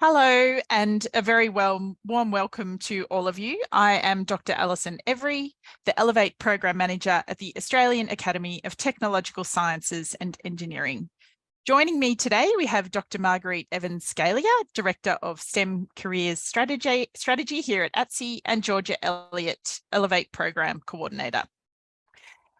Hello and a very warm welcome to all of you. I am Dr. Alison Every, the Elevate Program Manager at the Australian Academy of Technological Sciences and Engineering. Joining me today, we have Dr. Marguerite Evans-Scalia, Director of STEM Careers Strategy here at ATSE, and Georgia Elliott, Elevate Program Coordinator.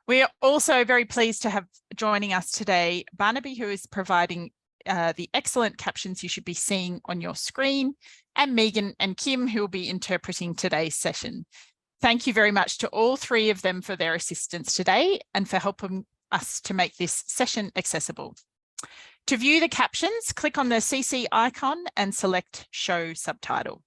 We are also very pleased to have joining us today Barnaby, who is providing the excellent captions you should be seeing on your screen, and Megan and Kim, who will be interpreting today's session. Thank you very much to all three of them for their assistance today and for helping us to make this session accessible. To view the captions, click on the CC icon and select Show Subtitle.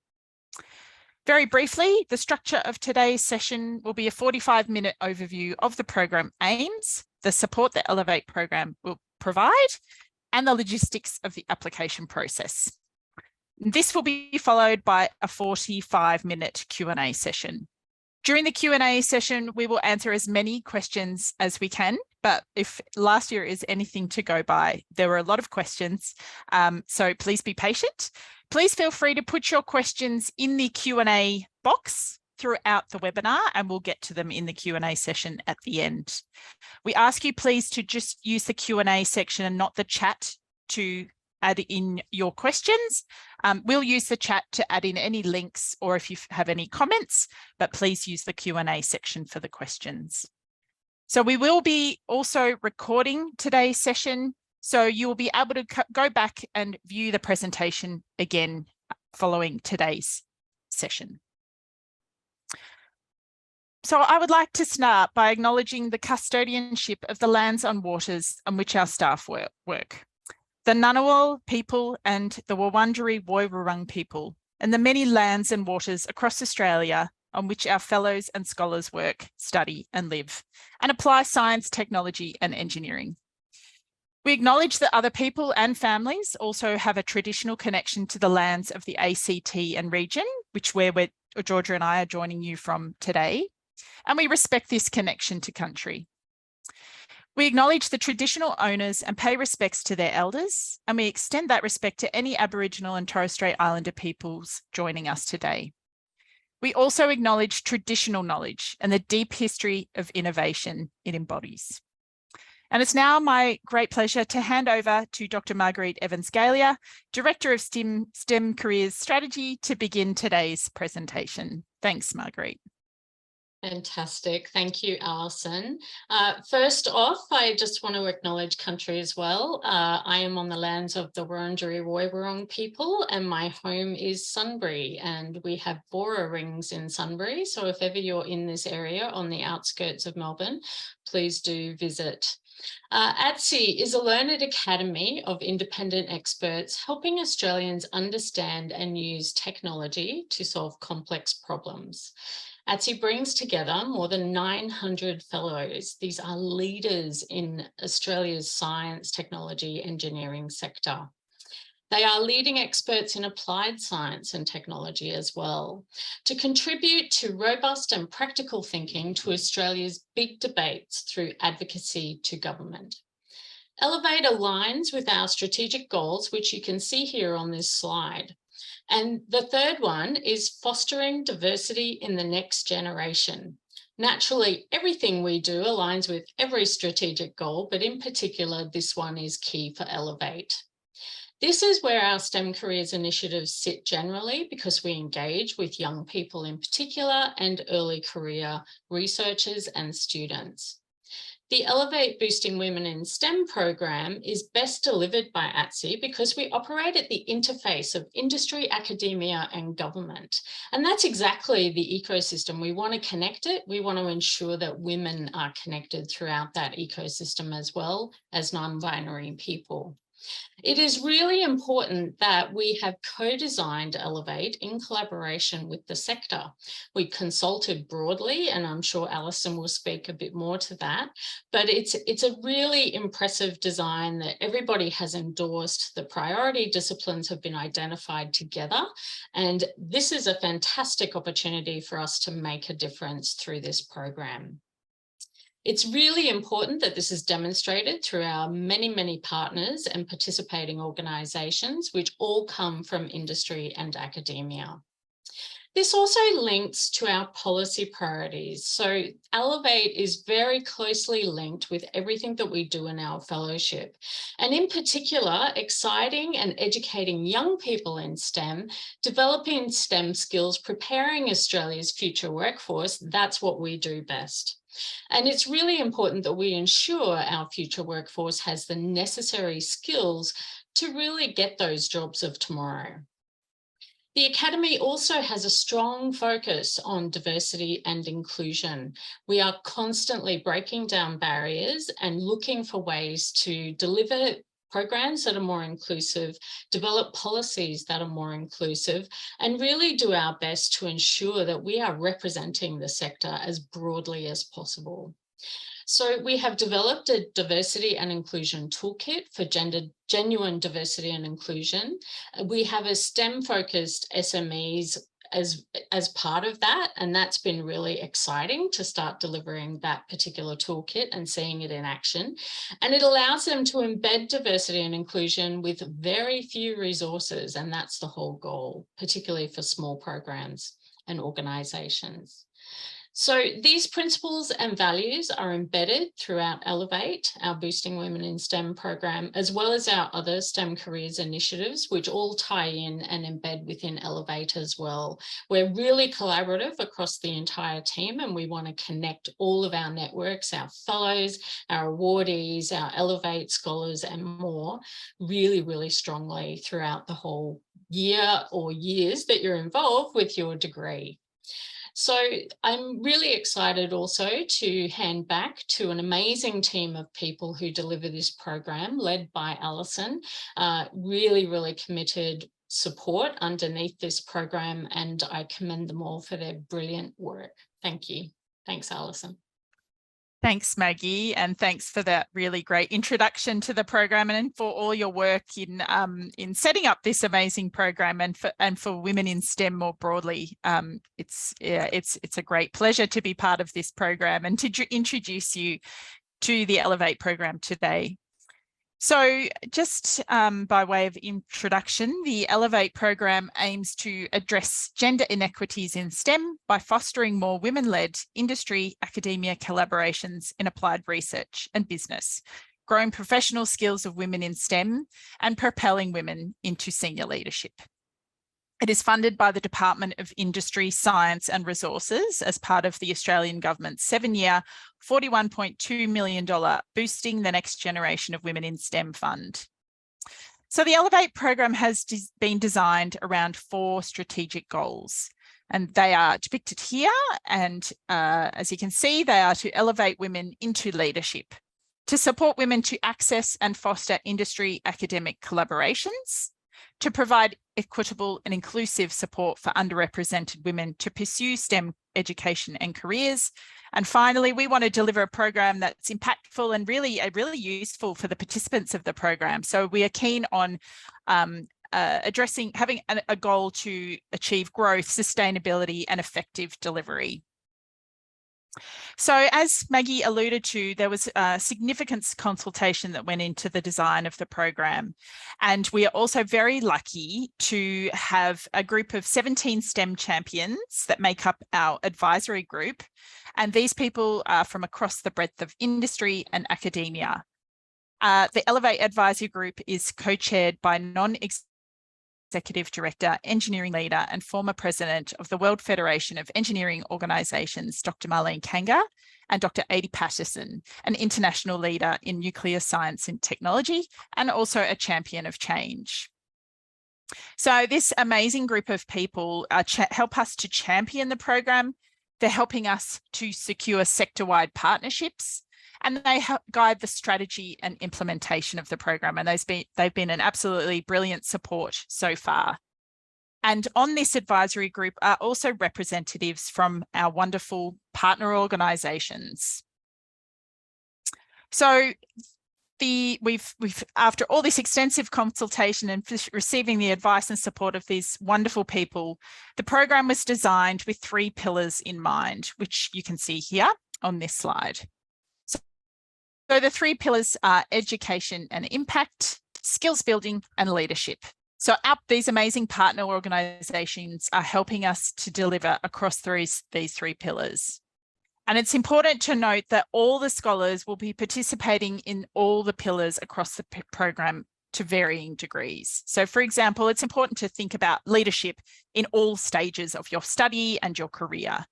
Very briefly, the structure of today's session will be a 45-minute overview of the program aims, the support the Elevate program will provide, and the logistics of the application process. This will be followed by a 45-minute Q&A session. During the Q&A session, we will answer as many questions as we can, but if last year is anything to go by, there were a lot of questions, so please be patient. Please feel free to put your questions in the Q&A box throughout the webinar, and we'll get to them in the Q&A session at the end. We ask you please to just use the Q&A section and not the chat to add in your questions. We'll use the chat to add in any links or if you have any comments, but please use the Q&A section for the questions. So we will be also recording today's session, so you will be able to go back and view the presentation again following today's session. So I would like to start by acknowledging the custodianship of the lands and waters on which our staff work. The Ngunnawal people and the Wurundjeri Woiwurrung people, and the many lands and waters across Australia on which our fellows and scholars work, study and live, and apply science, technology and engineering. We acknowledge that other people and families also have a traditional connection to the lands of the ACT and region, which where Georgia and I are joining you from today. And we respect this connection to country. We acknowledge the traditional owners and pay respects to their elders, and we extend that respect to any Aboriginal and Torres Strait Islander peoples joining us today. We also acknowledge traditional knowledge and the deep history of innovation it embodies. And it's now my great pleasure to hand over to Dr. Marguerite Evans-Scalia, Director of STEM Careers Strategy, to begin today's presentation. Thanks, Marguerite. Fantastic. Thank you, Alison. First off, I just want to acknowledge country as well. I am on the lands of the Wurundjeri Woiwurrung people, and my home is Sunbury, and we have Bora rings in Sunbury. So if ever you're in this area on the outskirts of Melbourne, please do visit. ATSE is a learned academy of independent experts helping Australians understand and use technology to solve complex problems. ATSE brings together more than 900 fellows. These are leaders in Australia's science, technology, engineering sector. They are leading experts in applied science and technology as well, to contribute to robust and practical thinking to Australia's big debates through advocacy to government. Elevate aligns with our strategic goals, which you can see here on this slide. And the third one is fostering diversity in the next generation. Naturally, everything we do aligns with every strategic goal, but in particular, this one is key for Elevate. This is where our STEM careers initiatives sit generally, because we engage with young people in particular and early career researchers and students. The Elevate Boosting Women in STEM program is best delivered by ATSE because we operate at the interface of industry, academia and government. And that's exactly the ecosystem. We want to connect it. We want to ensure that women are connected throughout that ecosystem as well as non-binary people. It is really important that we have co-designed Elevate in collaboration with the sector. We consulted broadly, and I'm sure Alison will speak a bit more to that, but it's a really impressive design that everybody has endorsed. The priority disciplines have been identified together, and this is a fantastic opportunity for us to make a difference through this program. It's really important that this is demonstrated through our many, many partners and participating organisations, which all come from industry and academia. This also links to our policy priorities. So Elevate is very closely linked with everything that we do in our fellowship. And in particular, exciting and educating young people in STEM, developing STEM skills, preparing Australia's future workforce, that's what we do best. And it's really important that we ensure our future workforce has the necessary skills to really get those jobs of tomorrow. The Academy also has a strong focus on diversity and inclusion. We are constantly breaking down barriers and looking for ways to deliver programs that are more inclusive, develop policies that are more inclusive, and really do our best to ensure that we are representing the sector as broadly as possible. So we have developed a diversity and inclusion toolkit for genuine diversity and inclusion. We have a STEM-focused SMEs as part of that, and that's been really exciting to start delivering that particular toolkit and seeing it in action. And it allows them to embed diversity and inclusion with very few resources, and that's the whole goal, particularly for small programs and organisations. So these principles and values are embedded throughout Elevate, our Boosting Women in STEM program, as well as our other STEM careers initiatives, which all tie in and embed within Elevate as well. We're really collaborative across the entire team, and we want to connect all of our networks, our fellows, our awardees, our Elevate scholars, and more really, really strongly throughout the whole year or years that you're involved with your degree. So I'm really excited also to hand back to an amazing team of people who deliver this program, led by Alison, really, really committed support underneath this program, and I commend them all for their brilliant work. Thank you. Thanks, Alison. Thanks, Maggie, and thanks for that really great introduction to the program and for all your work in setting up this amazing program and for women in STEM more broadly. It's a great pleasure to be part of this program and to introduce you to the Elevate program today. So just by way of introduction, the Elevate program aims to address gender inequities in STEM by fostering more women-led industry academia collaborations in applied research and business, growing professional skills of women in STEM and propelling women into senior leadership. It is funded by the Department of Industry, Science and Resources as part of the Australian Government's 7-year, $41.2 million Boosting the Next Generation of Women in STEM fund. So the Elevate program has been designed around 4 strategic goals, and they are depicted here. And as you can see, they are to elevate women into leadership, to support women to access and foster industry academic collaborations, to provide equitable and inclusive support for underrepresented women to pursue STEM education and careers. And finally, we want to deliver a program that's impactful and really useful for the participants of the program. So we are keen on having a goal to achieve growth, sustainability, and effective delivery. So as Maggie alluded to, there was significant consultation that went into the design of the program. And we are also very lucky to have a group of 17 STEM champions that make up our advisory group. And these people are from across the breadth of industry and academia. The Elevate Advisory Group is co-chaired by non-executive director, engineering leader, and former president of the World Federation of Engineering Organisations, Dr. Marlene Kanga, and Dr. Adi Patterson, an international leader in nuclear science and technology, and also a champion of change. So this amazing group of people help us to champion the program. They're helping us to secure sector-wide partnerships, and they help guide the strategy and implementation of the program. And they've been an absolutely brilliant support so far. And on this advisory group are also representatives from our wonderful partner organisations. So we've after all this extensive consultation and receiving the advice and support of these wonderful people, the program was designed with 3 pillars in mind, which you can see here on this slide. So the three pillars are education and impact, skills building, and leadership. So these amazing partner organisations are helping us to deliver across these three pillars. And it's important to note that all the scholars will be participating in all the pillars across the program to varying degrees. So for example, it's important to think about leadership in all stages of your study and your career.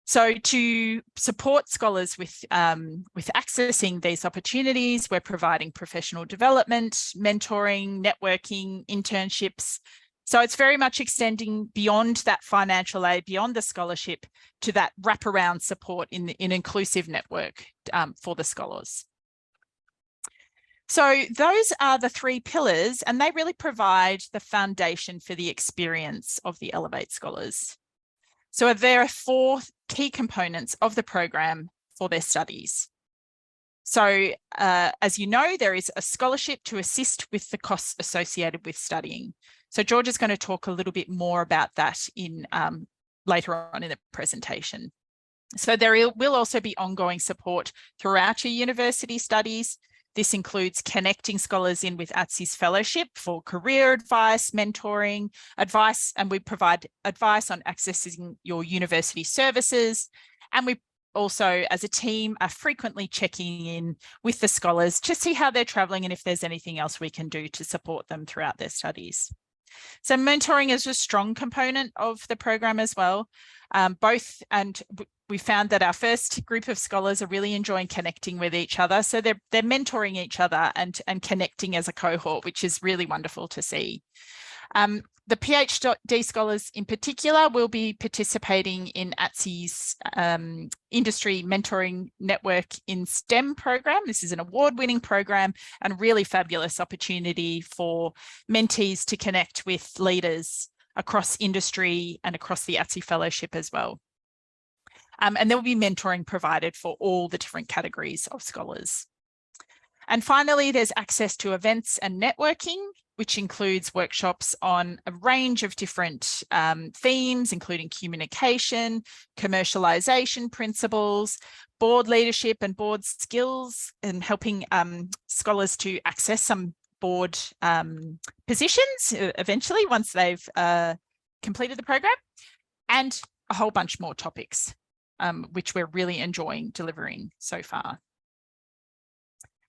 So to support scholars with accessing these opportunities, we're providing professional development, mentoring, networking, internships. So it's very much extending beyond that financial aid, beyond the scholarship, to that wraparound support in an inclusive network for the scholars. So those are the three pillars, and they really provide the foundation for the experience of the Elevate scholars. So there are four key components of the program for their studies. So as you know, there is a scholarship to assist with the costs associated with studying. So George is going to talk a little bit more about that in later on in the presentation. So there will also be ongoing support throughout your university studies. This includes connecting scholars in with ATSI's fellowship for career advice, mentoring, advice, and we provide advice on accessing your university services. And we also, as a team, are frequently checking in with the scholars to see how they're travelling and if there's anything else we can do to support them throughout their studies. So mentoring is a strong component of the program as well. We found that our first group of scholars are really enjoying connecting with each other. So they're mentoring each other and connecting as a cohort, which is really wonderful to see. The PhD scholars in particular will be participating in ATSI's industry mentoring network in STEM program. This is an award-winning program and a really fabulous opportunity for mentees to connect with leaders across industry and across the ATSI fellowship as well. And there will be mentoring provided for all the different categories of scholars. And finally, there's access to events and networking, which includes workshops on a range of different themes, including communication, commercialization principles, board leadership and board skills, and helping scholars to access some board positions eventually once they've completed the program, and a whole bunch more topics, which we're really enjoying delivering so far.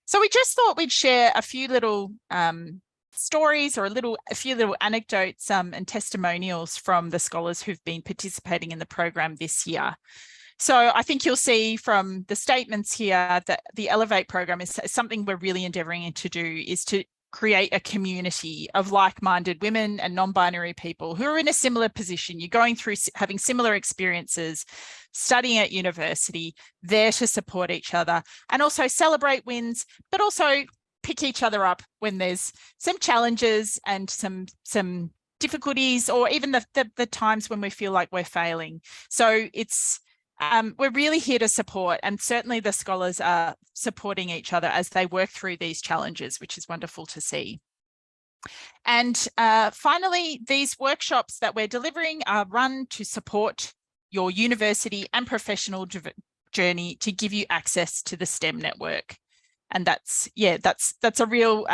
So we just thought we'd share a few little stories or a few little anecdotes and testimonials from the scholars who've been participating in the program this year. So I think you'll see from the statements here that the Elevate program is something we're really endeavouring to do, is to create a community of like-minded women and non-binary people who are in a similar position. You're going through having similar experiences, studying at university, there to support each other and also celebrate wins, but also pick each other up when there's some challenges and some difficulties, or even the times when we feel like we're failing. So it's we're really here to support, and certainly the scholars are supporting each other as they work through these challenges, which is wonderful to see. And finally, these workshops that we're delivering are run to support your university and professional journey to give you access to the STEM network. And that's a real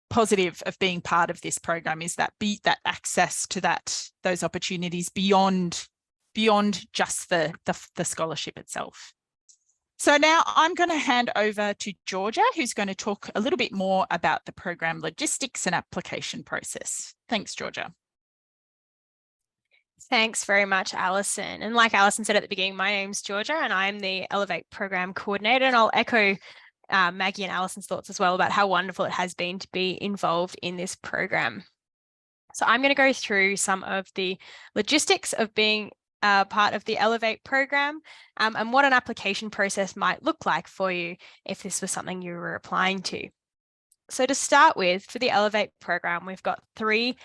positive of being part of this program, is that access to those opportunities beyond just the scholarship itself. So now I'm going to hand over to Georgia, who's going to talk a little bit more about the program logistics and application process. Thanks, Georgia. Thanks very much, Alison. And like Alison said at the beginning, my name's Georgia and I'm the Elevate Program Coordinator, and I'll echo Maggie and Alison's thoughts as well about how wonderful it has been to be involved in this program. So I'm going to go through some of the logistics of being part of the Elevate program and what an application process might look like for you if this was something you were applying to. So to start with, for the Elevate program, we've got 3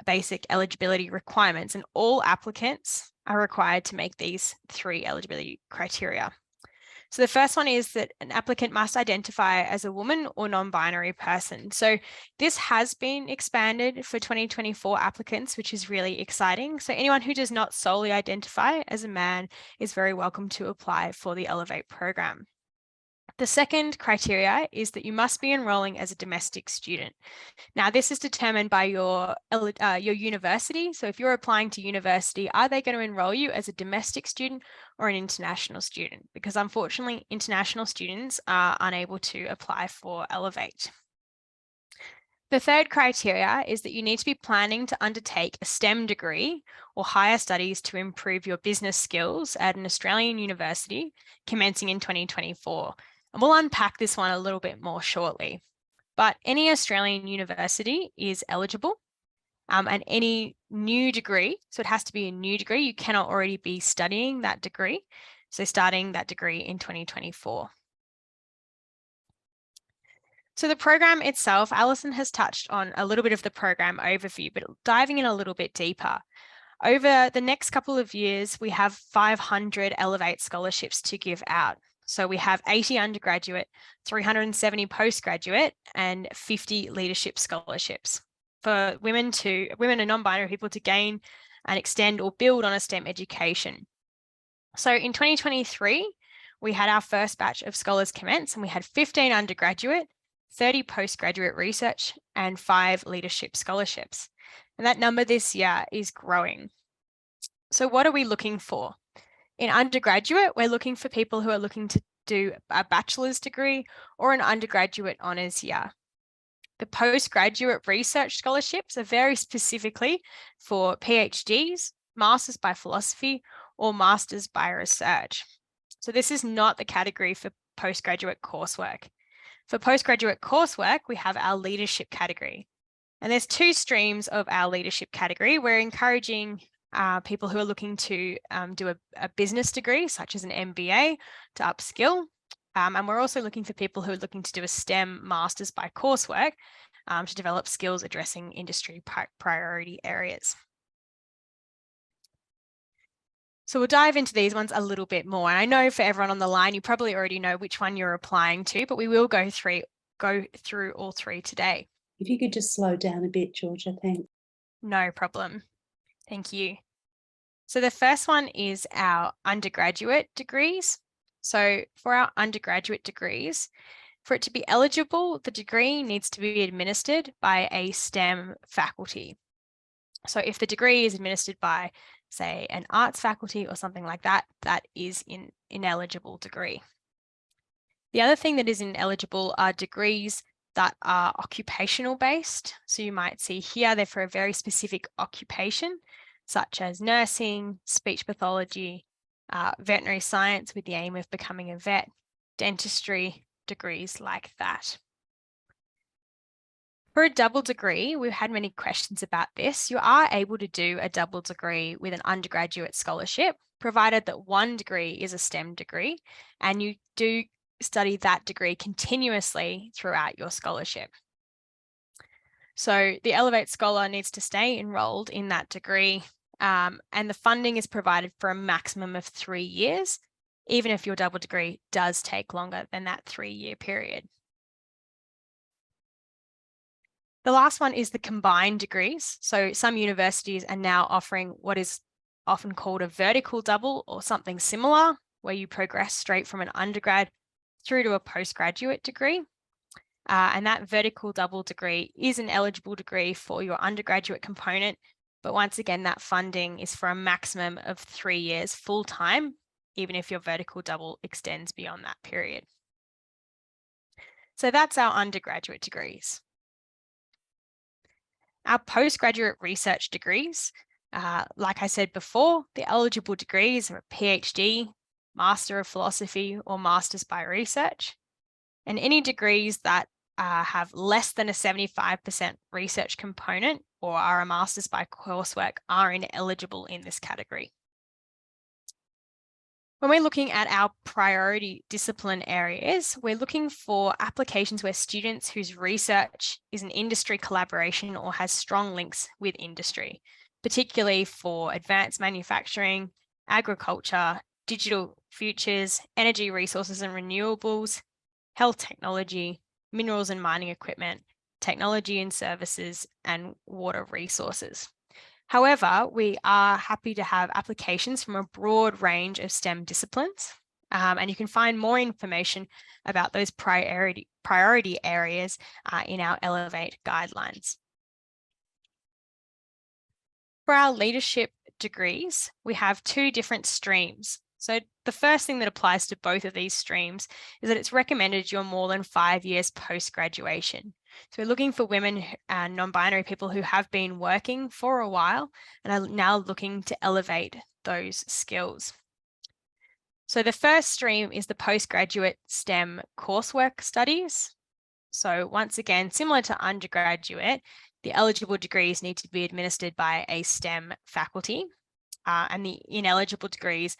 basic eligibility requirements, and all applicants are required to make these 3 eligibility criteria. So the first one is that an applicant must identify as a woman or non-binary person. So this has been expanded for 2024 applicants, which is really exciting. So anyone who does not solely identify as a man is very welcome to apply for the Elevate program. The second criteria is that you must be enrolling as a domestic student. Now, this is determined by your university. So if you're applying to university, are they going to enroll you as a domestic student or an international student? Because unfortunately, international students are unable to apply for Elevate. The third criteria is that you need to be planning to undertake a STEM degree or higher studies to improve your business skills at an Australian university commencing in 2024. And we'll unpack this one a little bit more shortly. But any Australian university is eligible, and any new degree, so it has to be a new degree, you cannot already be studying that degree, so starting that degree in 2024. So the program itself, Alison has touched on a little bit of the program overview, but diving in a little bit deeper. Over the next couple of years, we have 500 Elevate scholarships to give out. So we have 80 undergraduate, 370 postgraduate, and 50 leadership scholarships for women and non-binary people to gain and extend or build on a STEM education. So in 2023, we had our first batch of scholars commence, and we had 15 undergraduate, 30 postgraduate research, and 5 leadership scholarships. And that number this year is growing. So what are we looking for? In undergraduate, we're looking for people who are looking to do a bachelor's degree or an undergraduate honours year. The postgraduate research scholarships are very specifically for PhDs, Masters by Philosophy, or Masters by Research. So this is not the category for postgraduate coursework. For postgraduate coursework, we have our leadership category. And there's 2 streams of our leadership category. We're encouraging people who are looking to do a business degree, such as an MBA, to upskill. And we're also looking for people who are looking to do a STEM Masters by coursework to develop skills addressing industry priority areas. So we'll dive into these ones a little bit more. And I know for everyone on the line, you probably already know which one you're applying to, but we will go through all 3 today. If you could just slow down a bit, Georgia, thanks. No problem. Thank you. So the first one is our undergraduate degrees. So for our undergraduate degrees, for it to be eligible, the degree needs to be administered by a STEM faculty. So if the degree is administered by, say, an arts faculty or something like that, that is an ineligible degree. The other thing that is ineligible are degrees that are occupational based. So you might see here, they're for a very specific occupation, such as nursing, speech pathology, veterinary science with the aim of becoming a vet, dentistry, degrees like that. For a double degree, we've had many questions about this. You are able to do a double degree with an undergraduate scholarship, provided that one degree is a STEM degree, and you do study that degree continuously throughout your scholarship. So the Elevate Scholar needs to stay enrolled in that degree, and the funding is provided for a maximum of 3 years, even if your double degree does take longer than that 3-year period. The last one is the combined degrees. So some universities are now offering what is often called a vertical double or something similar, where you progress straight from an undergrad through to a postgraduate degree. And that vertical double degree is an eligible degree for your undergraduate component. But once again, that funding is for a maximum of 3 years full time, even if your vertical double extends beyond that period. So that's our undergraduate degrees. Our postgraduate research degrees, like I said before, the eligible degrees are a PhD, Master of Philosophy, or Masters by Research. And any degrees that have less than a 75% research component or are a Masters by coursework are ineligible in this category. When we're looking at our priority discipline areas, we're looking for applications where students whose research is an industry collaboration or has strong links with industry, particularly for advanced manufacturing, agriculture, digital futures, energy resources and renewables, health technology, minerals and mining equipment, technology and services, and water resources. However, we are happy to have applications from a broad range of STEM disciplines. And you can find more information about those priority areas in our Elevate guidelines. For our leadership degrees, we have two different streams. So the first thing that applies to both of these streams is that it's recommended you're more than 5 years post-graduation. So we're looking for women and non-binary people who have been working for a while and are now looking to elevate those skills. So the first stream is the postgraduate STEM coursework studies. So once again, similar to undergraduate, the eligible degrees need to be administered by a STEM faculty, and the ineligible degrees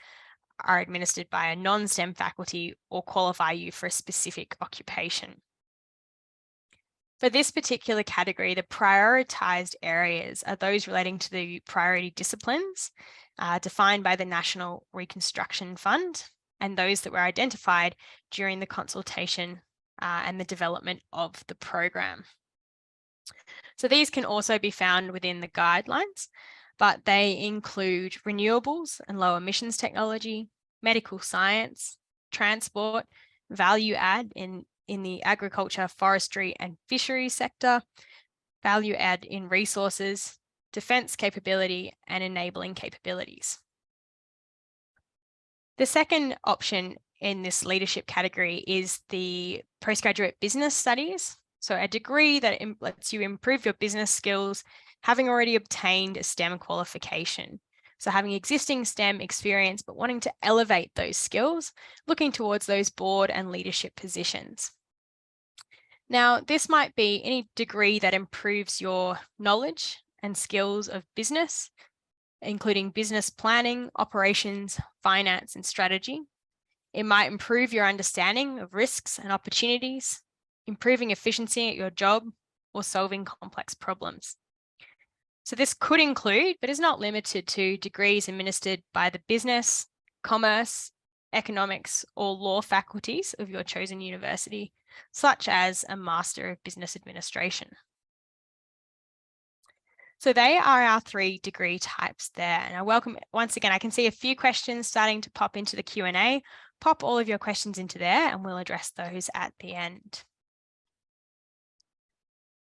are administered by a non-STEM faculty or qualify you for a specific occupation. For this particular category, the prioritised areas are those relating to the priority disciplines defined by the National Reconstruction Fund, and those that were identified during the consultation and the development of the program. So these can also be found within the guidelines, but they include renewables and low emissions technology, medical science, transport, value add in the agriculture, forestry and fisheries sector, value add in resources, defence capability and enabling capabilities. The second option in this leadership category is the postgraduate business studies. So a degree that lets you improve your business skills, having already obtained a STEM qualification. So having existing STEM experience, but wanting to elevate those skills, looking towards those board and leadership positions. Now, this might be any degree that improves your knowledge and skills of business, including business planning, operations, finance, and strategy. It might improve your understanding of risks and opportunities, improving efficiency at your job, or solving complex problems. So this could include, but is not limited to, degrees administered by the business, commerce, economics, or law faculties of your chosen university, such as a Master of Business Administration. So they are our 3 degree types there. And I welcome, once again, I can see a few questions starting to pop into the Q&A. Pop all of your questions into there and we'll address those at the end.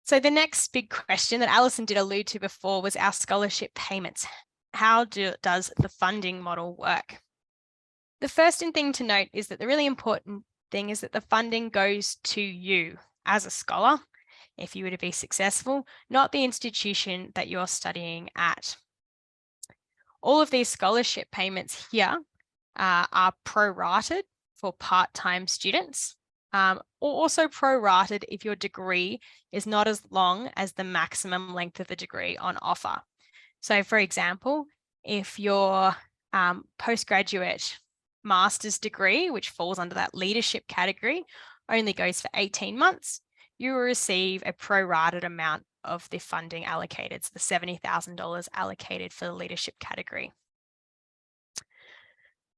So the next big question that Alison did allude to before was our scholarship payments. How does the funding model work? The first thing to note is that the really important thing is that the funding goes to you as a scholar, if you were to be successful, not the institution that you're studying at. All of these scholarship payments here are prorated for part-time students, or also prorated if your degree is not as long as the maximum length of the degree on offer. So for example, if your postgraduate master's degree, which falls under that leadership category, only goes for 18 months, you will receive a prorated amount of the funding allocated, so the $70,000 allocated for the leadership category.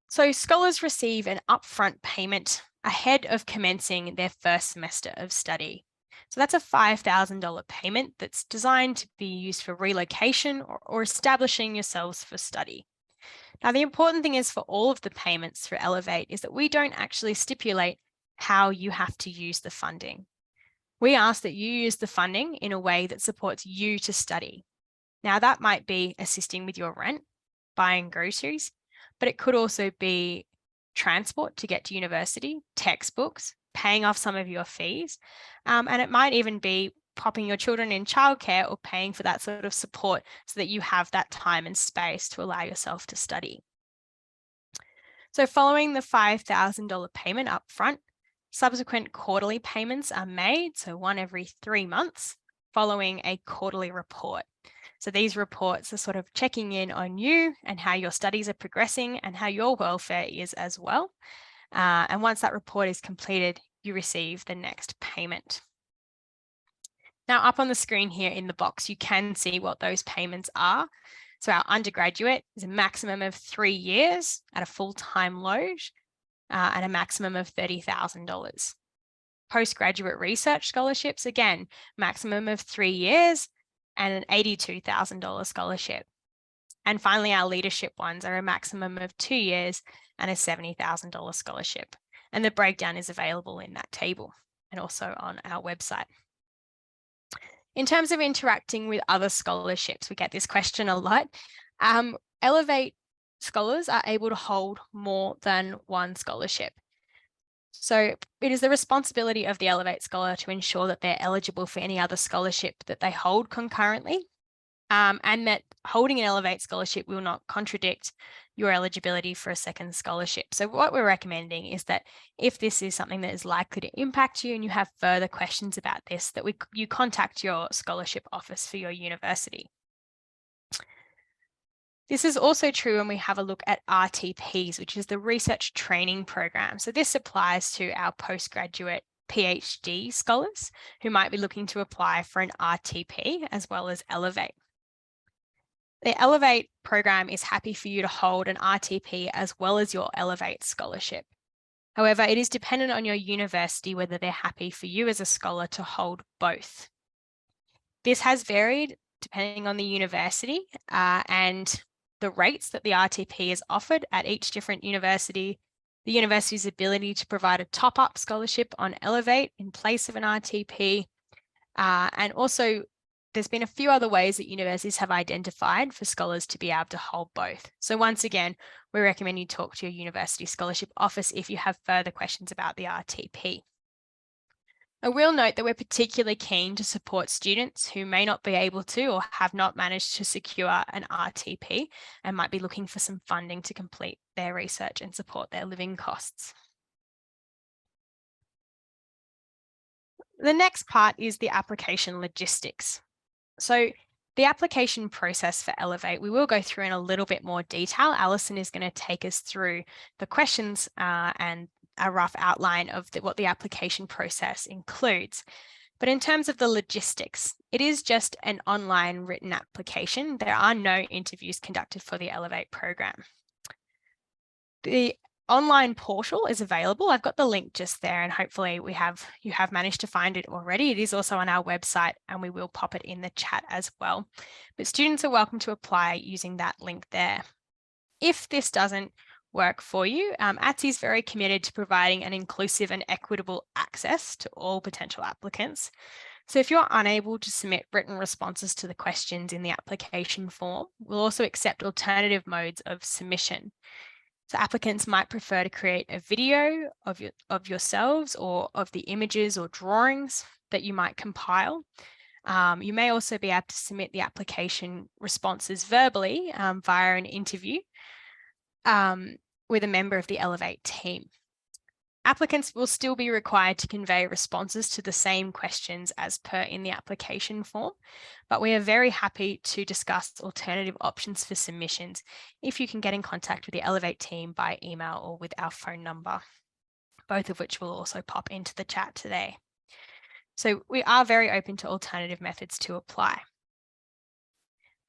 So scholars receive an upfront payment ahead of commencing their first semester of study. So that's a $5,000 payment that's designed to be used for relocation or establishing yourselves for study. Now, the important thing is for all of the payments for Elevate is that we don't actually stipulate how you have to use the funding. We ask that you use the funding in a way that supports you to study. Now, that might be assisting with your rent, buying groceries, but it could also be transport to get to university, textbooks, paying off some of your fees, and it might even be popping your children in childcare or paying for that sort of support so that you have that time and space to allow yourself to study. So following the $5,000 payment up front, subsequent quarterly payments are made, so one every 3 months, following a quarterly report. So these reports are sort of checking in on you and how your studies are progressing and how your welfare is as well. And once that report is completed, you receive the next payment. Now up on the screen here in the box, you can see what those payments are. So our undergraduate is a maximum of 3 years at a full-time load and a maximum of $30,000. Postgraduate research scholarships, again, maximum of 3 years and an $82,000 scholarship. And finally, our leadership ones are a maximum of 2 years and a $70,000 scholarship. And the breakdown is available in that table and also on our website. In terms of interacting with other scholarships, we get this question a lot. Elevate scholars are able to hold more than one scholarship. So it is the responsibility of the Elevate Scholar to ensure that they're eligible for any other scholarship that they hold concurrently, and that holding an Elevate Scholarship will not contradict your eligibility for a second scholarship. So what we're recommending is that if this is something that is likely to impact you and you have further questions about this, that you contact your scholarship office for your university. This is also true when we have a look at RTPs, which is the Research Training Program. So this applies to our postgraduate PhD scholars who might be looking to apply for an RTP as well as Elevate. The Elevate program is happy for you to hold an RTP as well as your Elevate scholarship. However, it is dependent on your university whether they're happy for you as a scholar to hold both. This has varied depending on the university and the rates that the RTP is offered at each different university, the university's ability to provide a top-up scholarship on Elevate in place of an RTP, and also there's been a few other ways that universities have identified for scholars to be able to hold both. So once again, we recommend you talk to your university scholarship office if you have further questions about the RTP. I will note that we're particularly keen to support students who may not be able to or have not managed to secure an RTP and might be looking for some funding to complete their research and support their living costs. The next part is the application logistics. So the application process for Elevate, we will go through in a little bit more detail. Alison is going to take us through the questions and a rough outline of what the application process includes. But in terms of the logistics, it is just an online written application. There are no interviews conducted for the Elevate program. The online portal is available. I've got the link just there and hopefully you have managed to find it already. It is also on our website and we will pop it in the chat as well. But students are welcome to apply using that link there. If this doesn't work for you, ATSI is very committed to providing an inclusive and equitable access to all potential applicants. So if you're unable to submit written responses to the questions in the application form, we'll also accept alternative modes of submission. So applicants might prefer to create a video of yourselves or of the images or drawings that you might compile. You may also be able to submit the application responses verbally via an interview with a member of the Elevate team. Applicants will still be required to convey responses to the same questions as per in the application form, but we are very happy to discuss alternative options for submissions if you can get in contact with the Elevate team by email or with our phone number, both of which will also pop into the chat today. So we are very open to alternative methods to apply.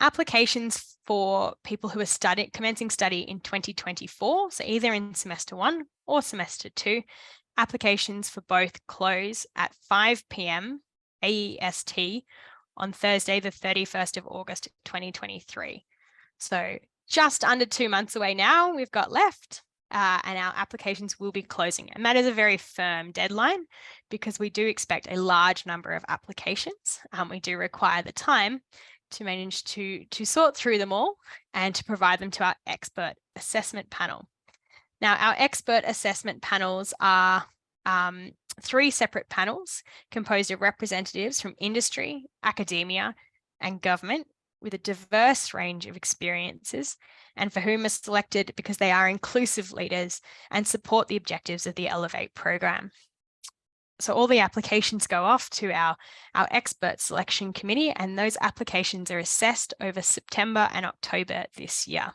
Applications for people who are commencing study in 2024, so either in semester 1 or semester 2, applications for both close at 5 p.m. AEST on Thursday, the 31st of August, 2023. So just under 2 months away now, we've got left, and our applications will be closing. And that is a very firm deadline because we do expect a large number of applications. We do require the time to manage to sort through them all and to provide them to our expert assessment panel. Now, our expert assessment panels are 3 separate panels composed of representatives from industry, academia, and government with a diverse range of experiences and for whom are selected because they are inclusive leaders and support the objectives of the Elevate program. So all the applications go off to our expert selection committee, and those applications are assessed over September and October this year.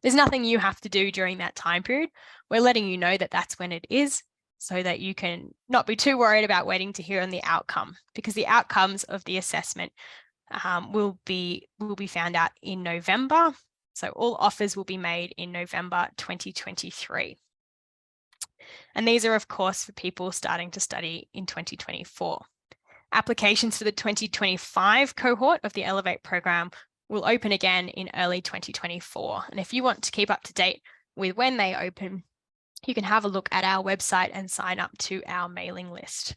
There's nothing you have to do during that time period. We're letting you know that that's when it is so that you can not be too worried about waiting to hear on the outcome, because the outcomes of the assessment will be found out in November. So all offers will be made in November 2023. And these are, of course, for people starting to study in 2024. Applications for the 2025 cohort of the Elevate program will open again in early 2024. And if you want to keep up to date with when they open, you can have a look at our website and sign up to our mailing list.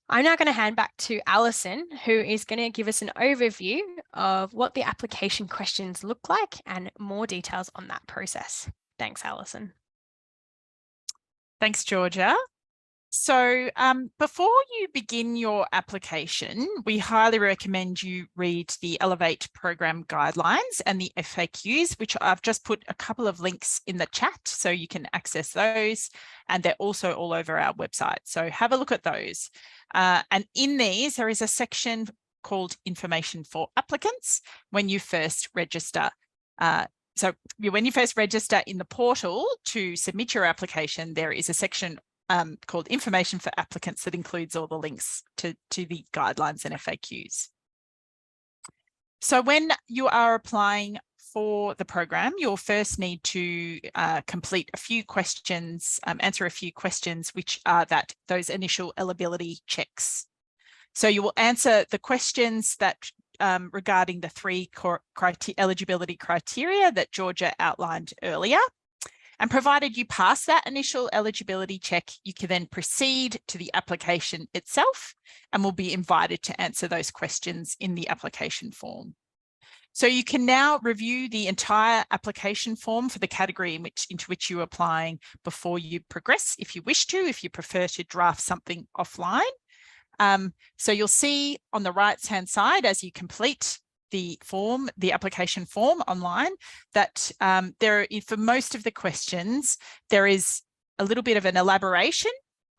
I'm now going to hand back to Alison, who is going to give us an overview of what the application questions look like and more details on that process. Thanks, Alison. Thanks, Georgia. So before you begin your application, we highly recommend you read the Elevate program guidelines and the FAQs, which I've just put a couple of links in the chat so you can access those. And they're also all over our website. So have a look at those. And in these, there is a section called Information for Applicants when you first register. So when you first register in the portal to submit your application, there is a section called Information for Applicants that includes all the links to the guidelines and FAQs. So when you are applying for the program, you'll first need to complete a few questions, answer a few questions, which are those initial eligibility checks. So you will answer the questions that regarding the three eligibility criteria that Georgia outlined earlier. And provided you pass that initial eligibility check, you can then proceed to the application itself and will be invited to answer those questions in the application form. So you can now review the entire application form for the category into which you're applying before you progress, if you wish to, if you prefer to draft something offline. So you'll see on the right-hand side as you complete the form, the application form online, that for most of the questions, there is a little bit of an elaboration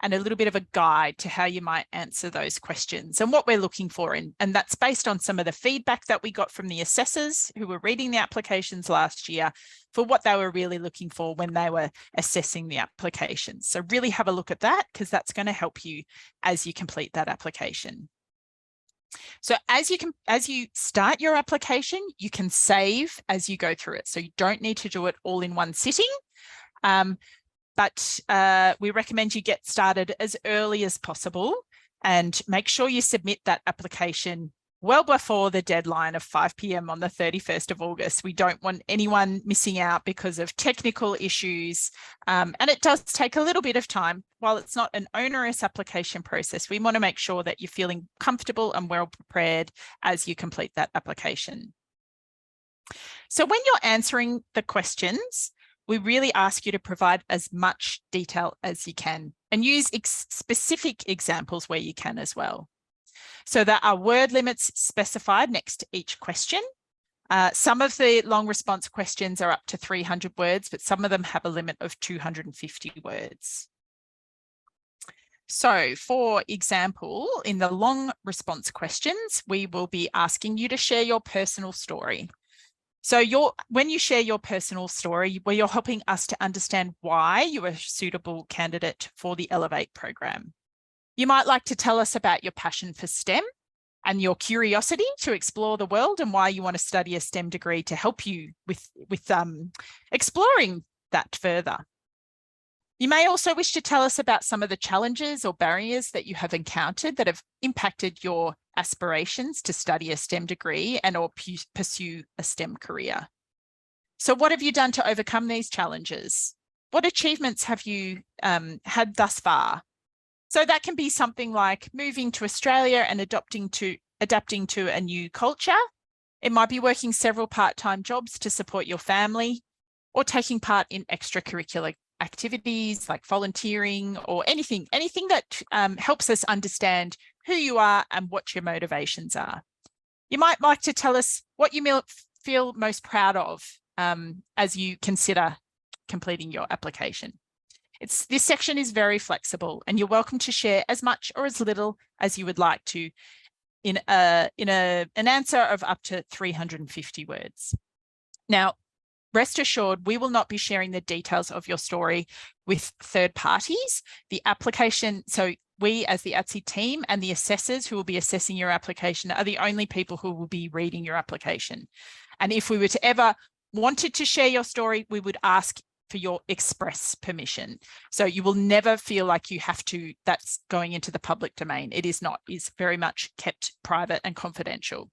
and a little bit of a guide to how you might answer those questions and what we're looking for. And that's based on some of the feedback that we got from the assessors who were reading the applications last year for what they were really looking for when they were assessing the applications. So really have a look at that, because that's going to help you as you complete that application. So as you start your application, you can save as you go through it. So you don't need to do it all in one sitting. But we recommend you get started as early as possible and make sure you submit that application well before the deadline of 5 p.m. on the 31st of August. We don't want anyone missing out because of technical issues. And it does take a little bit of time. While it's not an onerous application process, we want to make sure that you're feeling comfortable and well prepared as you complete that application. So when you're answering the questions, we really ask you to provide as much detail as you can and use specific examples where you can as well. So there are word limits specified next to each question. Some of the long response questions are up to 300 words, but some of them have a limit of 250 words. So for example, in the long response questions, we will be asking you to share your personal story. So when you share your personal story, where you're helping us to understand why you are a suitable candidate for the Elevate program. You might like to tell us about your passion for STEM and your curiosity to explore the world and why you want to study a STEM degree to help you with exploring that further. You may also wish to tell us about some of the challenges or barriers that you have encountered that have impacted your aspirations to study a STEM degree and or pursue a STEM career. So what have you done to overcome these challenges? What achievements have you had thus far? So that can be something like moving to Australia and adapting to a new culture. It might be working several part-time jobs to support your family, or taking part in extracurricular activities like volunteering, or anything that helps us understand who you are and what your motivations are. You might like to tell us what you feel most proud of as you consider completing your application. This section is very flexible, and you're welcome to share as much or as little as you would like to in an answer of up to 350 words. Now, rest assured, we will not be sharing the details of your story with third parties. The application, so we as the ATSE team and the assessors who will be assessing your application are the only people who will be reading your application. And if we were to ever wanted to share your story, we would ask for your express permission. So you will never feel like you have to, that's going into the public domain. It is not, it's very much kept private and confidential.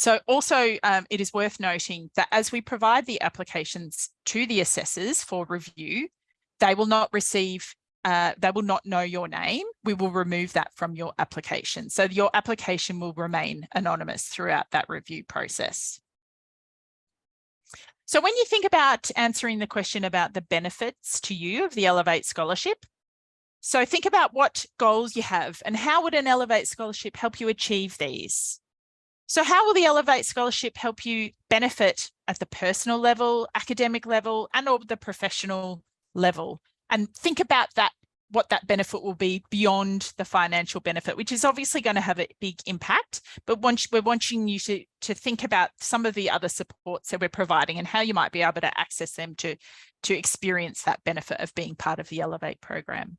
So also it is worth noting that as we provide the applications to the assessors for review, they will not receive, they will not know your name. We will remove that from your application. So your application will remain anonymous throughout that review process. So when you think about answering the question about the benefits to you of the Elevate Scholarship, so think about what goals you have and how would an Elevate Scholarship help you achieve these? So how will the Elevate Scholarship help you benefit at the personal level, academic level, and or the professional level? And think about that, what that benefit will be beyond the financial benefit, which is obviously going to have a big impact. But we're wanting you to think about some of the other supports that we're providing and how you might be able to access them to experience that benefit of being part of the Elevate program.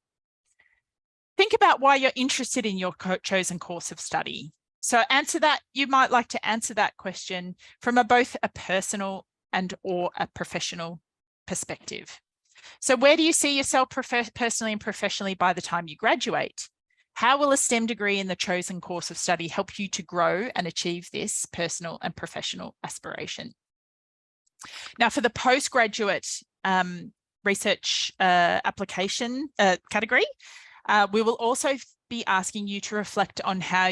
Think about why you're interested in your chosen course of study. So answer that, you might like to answer that question from both a personal and or a professional perspective. So where do you see yourself personally and professionally by the time you graduate? How will a STEM degree in the chosen course of study help you to grow and achieve this personal and professional aspiration? Now for the postgraduate research application category, we will also be asking you to reflect on how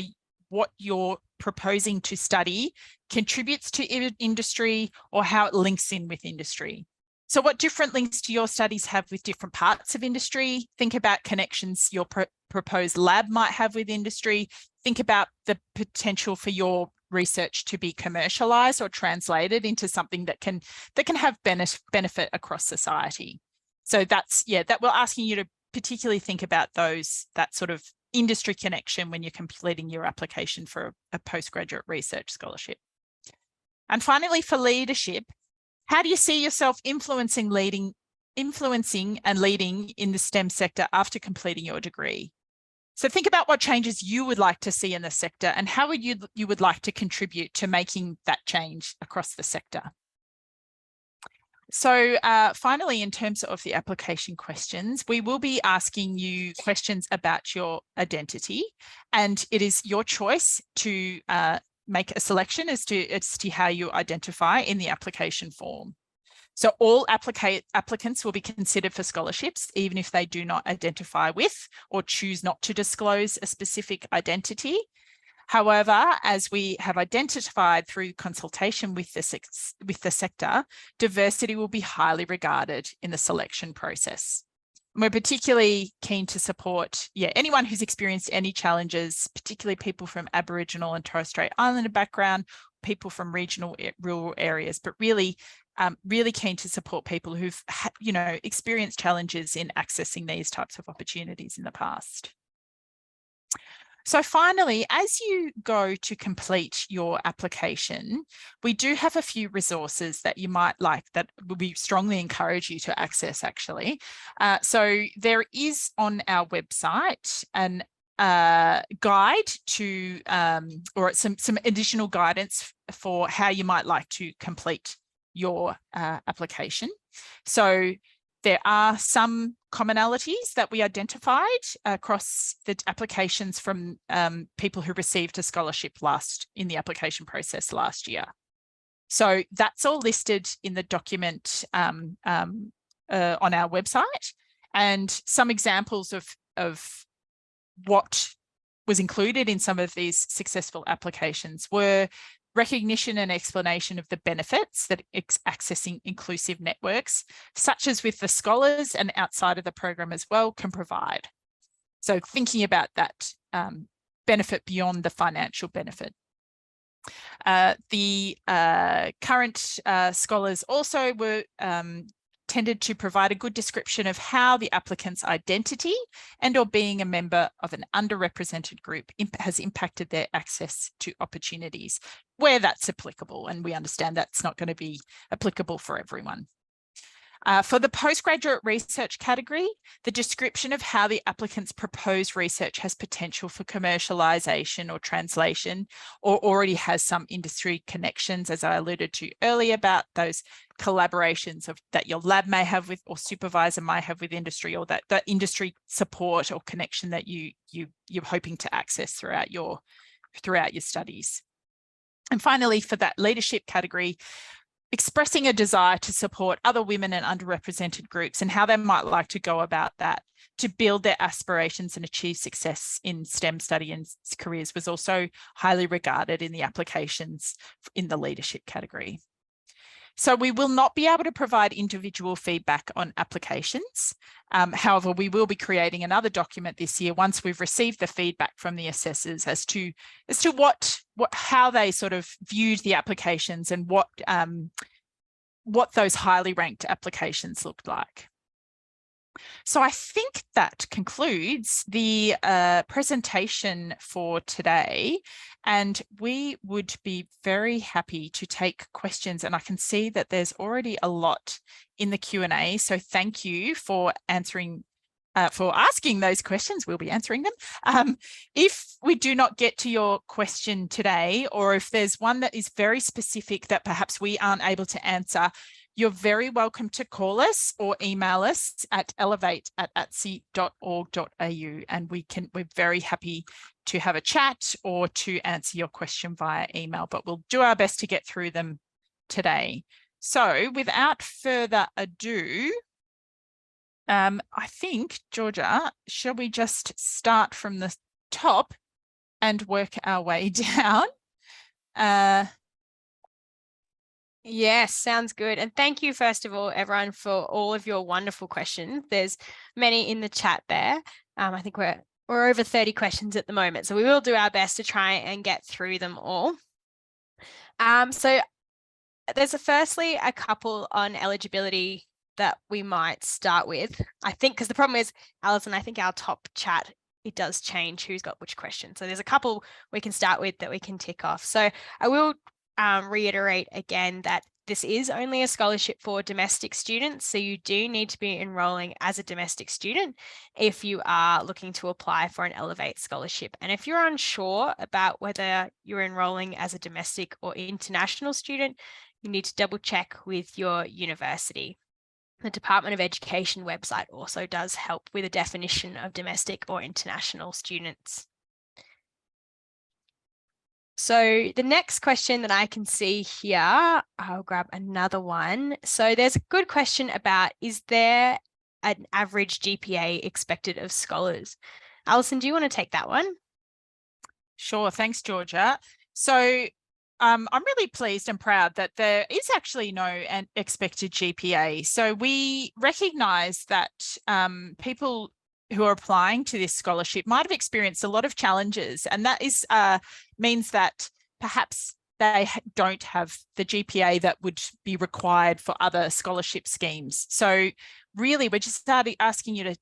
what you're proposing to study contributes to industry or how it links in with industry. So what different links do your studies have with different parts of industry? Think about connections your proposed lab might have with industry. Think about the potential for your research to be commercialized or translated into something that can have benefit across society. So that's, that we're asking you to particularly think about that sort of industry connection when you're completing your application for a postgraduate research scholarship. And finally, for leadership, how do you see yourself influencing and leading in the STEM sector after completing your degree? So think about what changes you would like to see in the sector and how you would like to contribute to making that change across the sector. So finally, in terms of the application questions, we will be asking you questions about your identity, and it is your choice to make a selection as to how you identify in the application form. So all applicants will be considered for scholarships, even if they do not identify with or choose not to disclose a specific identity. However, as we have identified through consultation with the sector, diversity will be highly regarded in the selection process. And we're particularly keen to support anyone who's experienced any challenges, particularly people from Aboriginal and Torres Strait Islander background, people from regional rural areas, but really keen to support people who've experienced challenges in accessing these types of opportunities in the past. So finally, as you go to complete your application, we do have a few resources that you might like that we strongly encourage you to access actually. So there is on our website an guide to, or some additional guidance for how you might like to complete your application. So there are some commonalities that we identified across the applications from people who received a scholarship in the application process last year. So that's all listed in the document on our website, and some examples of what was included in some of these successful applications were recognition and explanation of the benefits that accessing inclusive networks, such as with the scholars and outside of the program as well, can provide. So thinking about that benefit beyond the financial benefit. The current scholars also were tended to provide a good description of how the applicant's identity and or being a member of an underrepresented group has impacted their access to opportunities where that's applicable. And we understand that's not going to be applicable for everyone. For the postgraduate research category, the description of how the applicant's proposed research has potential for commercialization or translation, or already has some industry connections, as I alluded to earlier, about those collaborations that your lab may have with, or supervisor might have with industry, or that industry support or connection that you're hoping to access throughout your studies. And finally, for that leadership category, expressing a desire to support other women and underrepresented groups and how they might like to go about that to build their aspirations and achieve success in STEM study and careers was also highly regarded in the applications in the leadership category. So we will not be able to provide individual feedback on applications. However, we will be creating another document this year once we've received the feedback from the assessors as to how they sort of viewed the applications and what those highly ranked applications looked like. So I think that concludes the presentation for today, and we would be very happy to take questions. And I can see that there's already a lot in the Q&A, so thank you for asking those questions. We'll be answering them. If we do not get to your question today, or if there's one that is very specific that perhaps we aren't able to answer, you're very welcome to call us or email us at elevate@atsi.org.au, and we're very happy to have a chat or to answer your question via email, but we'll do our best to get through them today. So without further ado, I think, Georgia, shall we just start from the top and work our way down? Yes, sounds good. And thank you, first of all, everyone, for all of your wonderful questions. There's many in the chat there. I think we're over 30 questions at the moment, so we will do our best to try and get through them all. So there's firstly a couple on eligibility that we might start with. I think, because the problem is, Alison, I think our top chat, it does change who's got which question. So there's a couple we can start with that we can tick off. So I will reiterate again that this is only a scholarship for domestic students, so you do need to be enrolling as a domestic student if you are looking to apply for an Elevate scholarship. And if you're unsure about whether you're enrolling as a domestic or international student, you need to double check with your university. The Department of Education website also does help with a definition of domestic or international students. So the next question that I can see here, I'll grab another one. So there's a good question about, is there an average GPA expected of scholars? Alison, do you want to take that one? Sure, thanks, Georgia. So I'm really pleased and proud that there is actually no expected GPA. So we recognise that people who are applying to this scholarship might have experienced a lot of challenges, and that is means that perhaps they don't have the GPA that would be required for other scholarship schemes. So really, we're just asking you to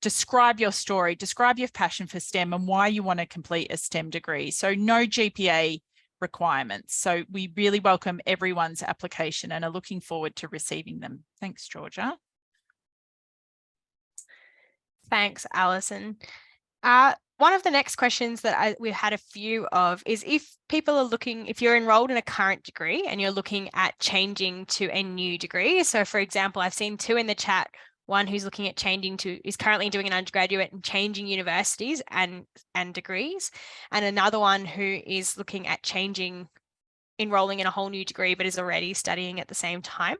describe your story, describe your passion for STEM and why you want to complete a STEM degree. So no GPA requirements. So we really welcome everyone's application and are looking forward to receiving them. Thanks, Georgia. Thanks, Alison. One of the next questions that we've had a few of is if you're enrolled in a current degree and you're looking at changing to a new degree. So for example, I've seen two in the chat, one who's looking at is currently doing an undergraduate and changing universities and degrees, and another one who is looking at enrolling in a whole new degree, but is already studying at the same time.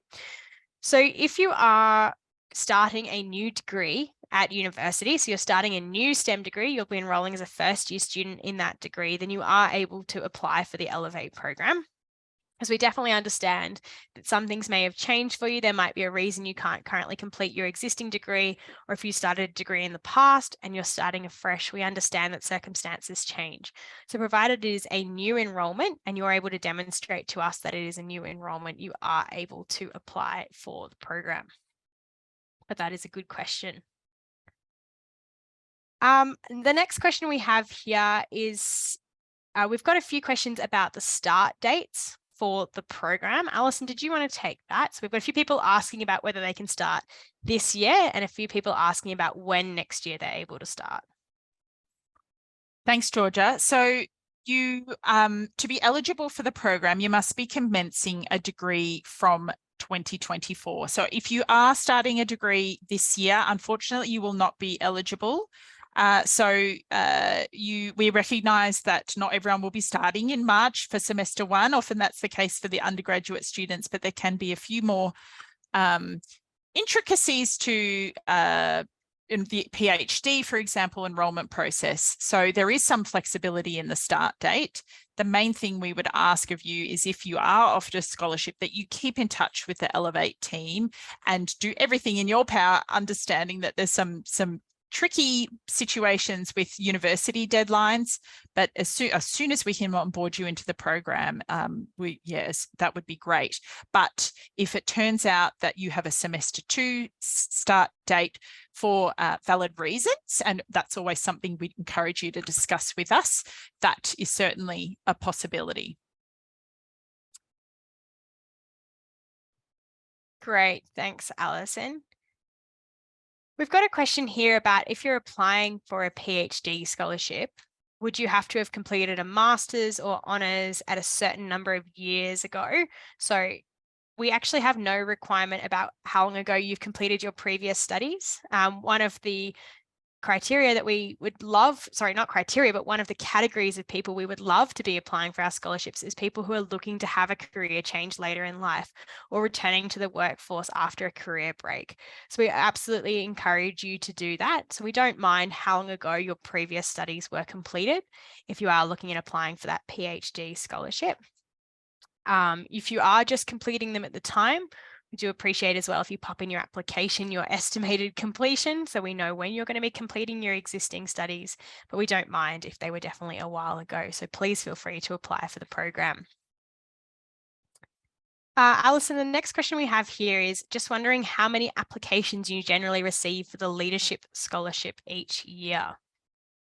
So if you are starting a new degree at university, so you're starting a new STEM degree, you'll be enrolling as a first year student in that degree, then you are able to apply for the Elevate program. Because we definitely understand that some things may have changed for you. There might be a reason you can't currently complete your existing degree, or if you started a degree in the past and you're starting afresh, we understand that circumstances change. So provided it is a new enrollment and you're able to demonstrate to us that it is a new enrollment, you are able to apply for the program. But that is a good question. The next question we have here is, we've got a few questions about the start dates for the program. Alison, did you want to take that? So we've got a few people asking about whether they can start this year and a few people asking about when next year they're able to start. Thanks, Georgia. So you, to be eligible for the program, you must be commencing a degree from 2024. So if you are starting a degree this year, unfortunately, you will not be eligible. We recognise that not everyone will be starting in March for semester one. Often that's the case for the undergraduate students, but there can be a few more intricacies to in the PhD, for example, enrolment process. So there is some flexibility in the start date. The main thing we would ask of you is, if you are offered a scholarship, that you keep in touch with the Elevate team and do everything in your power, understanding that there's some tricky situations with university deadlines, but as soon as we can onboard you into the program, yes, that would be great. But if it turns out that you have a semester 2 start date for valid reasons, and that's always something we encourage you to discuss with us, that is certainly a possibility. Great, thanks, Alison. We've got a question here about, if you're applying for a PhD scholarship, would you have to have completed a master's or honours at a certain number of years ago? So we actually have no requirement about how long ago you've completed your previous studies. One of the criteria that we would love, sorry, not criteria, but one of the categories of people we would love to be applying for our scholarships is people who are looking to have a career change later in life, or returning to the workforce after a career break. So we absolutely encourage you to do that. So we don't mind how long ago your previous studies were completed if you are looking at applying for that PhD scholarship. If you are just completing them at the time, we do appreciate as well if you pop in your application your estimated completion, so we know when you're going to be completing your existing studies, but we don't mind if they were definitely a while ago. So please feel free to apply for the program. Alison, the next question we have here is just wondering how many applications you generally receive for the Leadership Scholarship each year. I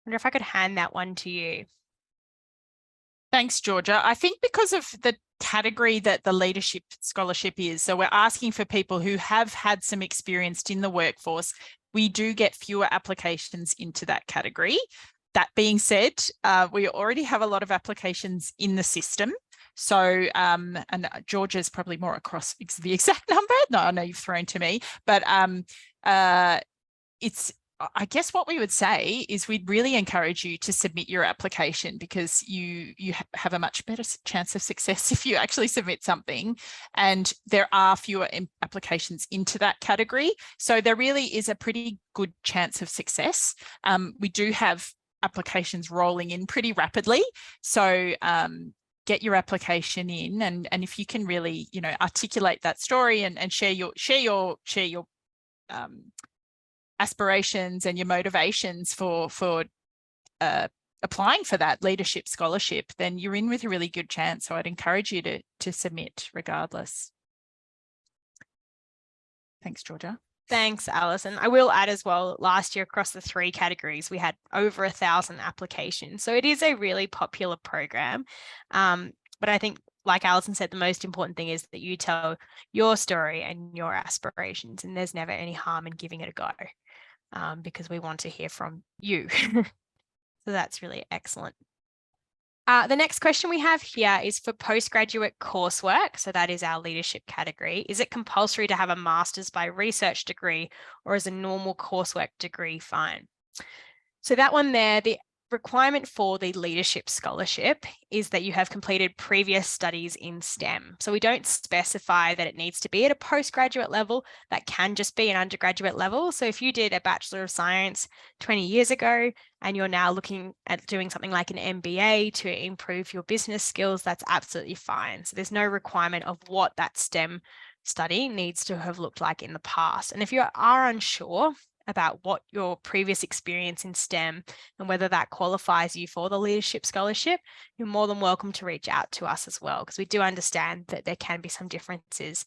wonder if I could hand that one to you. Thanks, Georgia. I think because of the category that the Leadership Scholarship is, so we're asking for people who have had some experience in the workforce, we do get fewer applications into that category. That being said, we already have a lot of applications in the system. So, and Georgia's probably more across the exact number. No, I know you've thrown to me, but I guess what we would say is we'd really encourage you to submit your application, because you have a much better chance of success if you actually submit something, and there are fewer applications into that category. So there really is a pretty good chance of success. We do have applications rolling in pretty rapidly. So get your application in, and if you can really, articulate that story and share your aspirations and your motivations for applying for that leadership scholarship, then you're in with a really good chance. So I'd encourage you to submit regardless. Thanks, Georgia. Thanks, Alison. I will add as well, last year across the 3 categories, we had over 1,000 applications. So it is a really popular program. But I think, like Alison said, the most important thing is that you tell your story and your aspirations, and there's never any harm in giving it a go, because we want to hear from you. So that's really excellent. The next question we have here is for postgraduate coursework. So that is our leadership category. Is it compulsory to have a master's by research degree, or is a normal coursework degree fine? So that one there, the requirement for the leadership scholarship is that you have completed previous studies in STEM. So we don't specify that it needs to be at a postgraduate level. That can just be an undergraduate level. So if you did a Bachelor of Science 20 years ago and you're now looking at doing something like an MBA to improve your business skills, that's absolutely fine. So there's no requirement of what that STEM study needs to have looked like in the past. And if you are unsure about what your previous experience in STEM and whether that qualifies you for the leadership scholarship, you're more than welcome to reach out to us as well, because we do understand that there can be some differences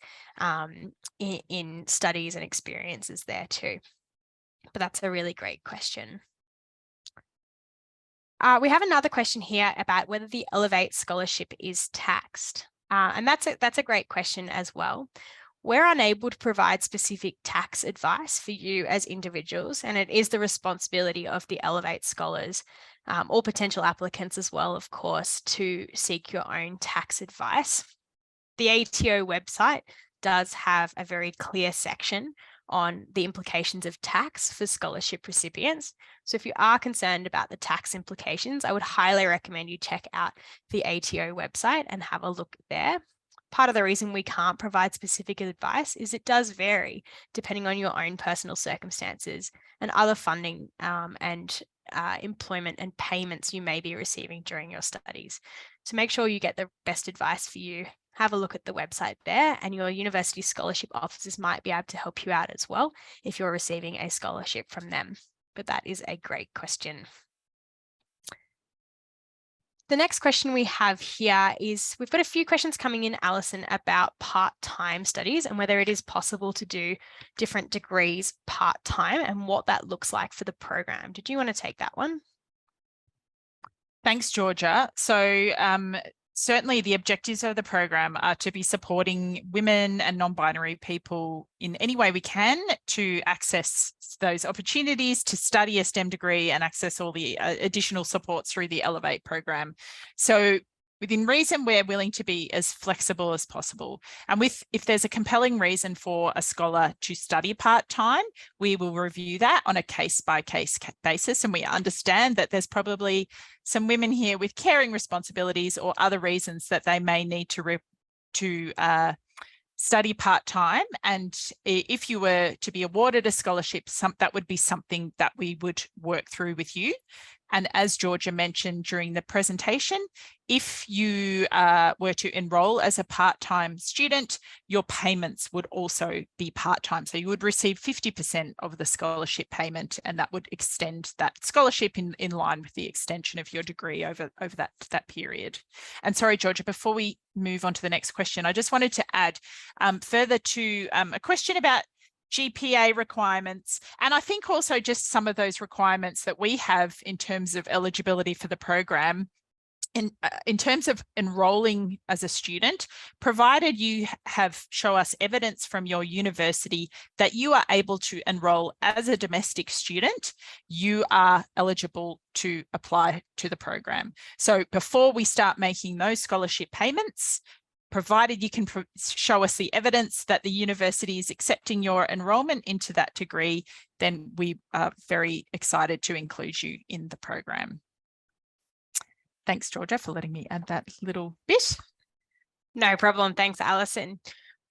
in studies and experiences there too. But that's a really great question. We have another question here about whether the Elevate scholarship is taxed. And that's a great question as well. We're unable to provide specific tax advice for you as individuals, and it is the responsibility of the Elevate scholars or potential applicants as well, of course, to seek your own tax advice. The ATO website does have a very clear section on the implications of tax for scholarship recipients. So if you are concerned about the tax implications, I would highly recommend you check out the ATO website and have a look there. Part of the reason we can't provide specific advice is it does vary depending on your own personal circumstances and other funding and employment and payments you may be receiving during your studies. So make sure you get the best advice for you. Have a look at the website there, and your university scholarship officers might be able to help you out as well if you're receiving a scholarship from them. But that is a great question. The next question we have here is, we've got a few questions coming in, Alison, about part-time studies and whether it is possible to do different degrees part-time and what that looks like for the program. Did you want to take that one? Thanks, Georgia. So certainly the objectives of the program are to be supporting women and non-binary people in any way we can to access those opportunities to study a STEM degree and access all the additional supports through the Elevate program. So within reason, we're willing to be as flexible as possible. And if there's a compelling reason for a scholar to study part-time, we will review that on a case-by-case basis. And we understand that there's probably some women here with caring responsibilities or other reasons that they may need to study part-time. And if you were to be awarded a scholarship, that would be something that we would work through with you. And as Georgia mentioned during the presentation, if you were to enroll as a part-time student, your payments would also be part-time. So you would receive 50% of the scholarship payment, and that would extend that scholarship in line with the extension of your degree over that period. And sorry, Georgia, before we move on to the next question, I just wanted to add further to a question about GPA requirements, and I think also just some of those requirements that we have in terms of eligibility for the program. In terms of enrolling as a student, provided you show us evidence from your university that you are able to enroll as a domestic student, you are eligible to apply to the program. So before we start making those scholarship payments, provided you can show us the evidence that the university is accepting your enrolment into that degree, then we are very excited to include you in the program. Thanks, Georgia, for letting me add that little bit. No problem. Thanks, Alison.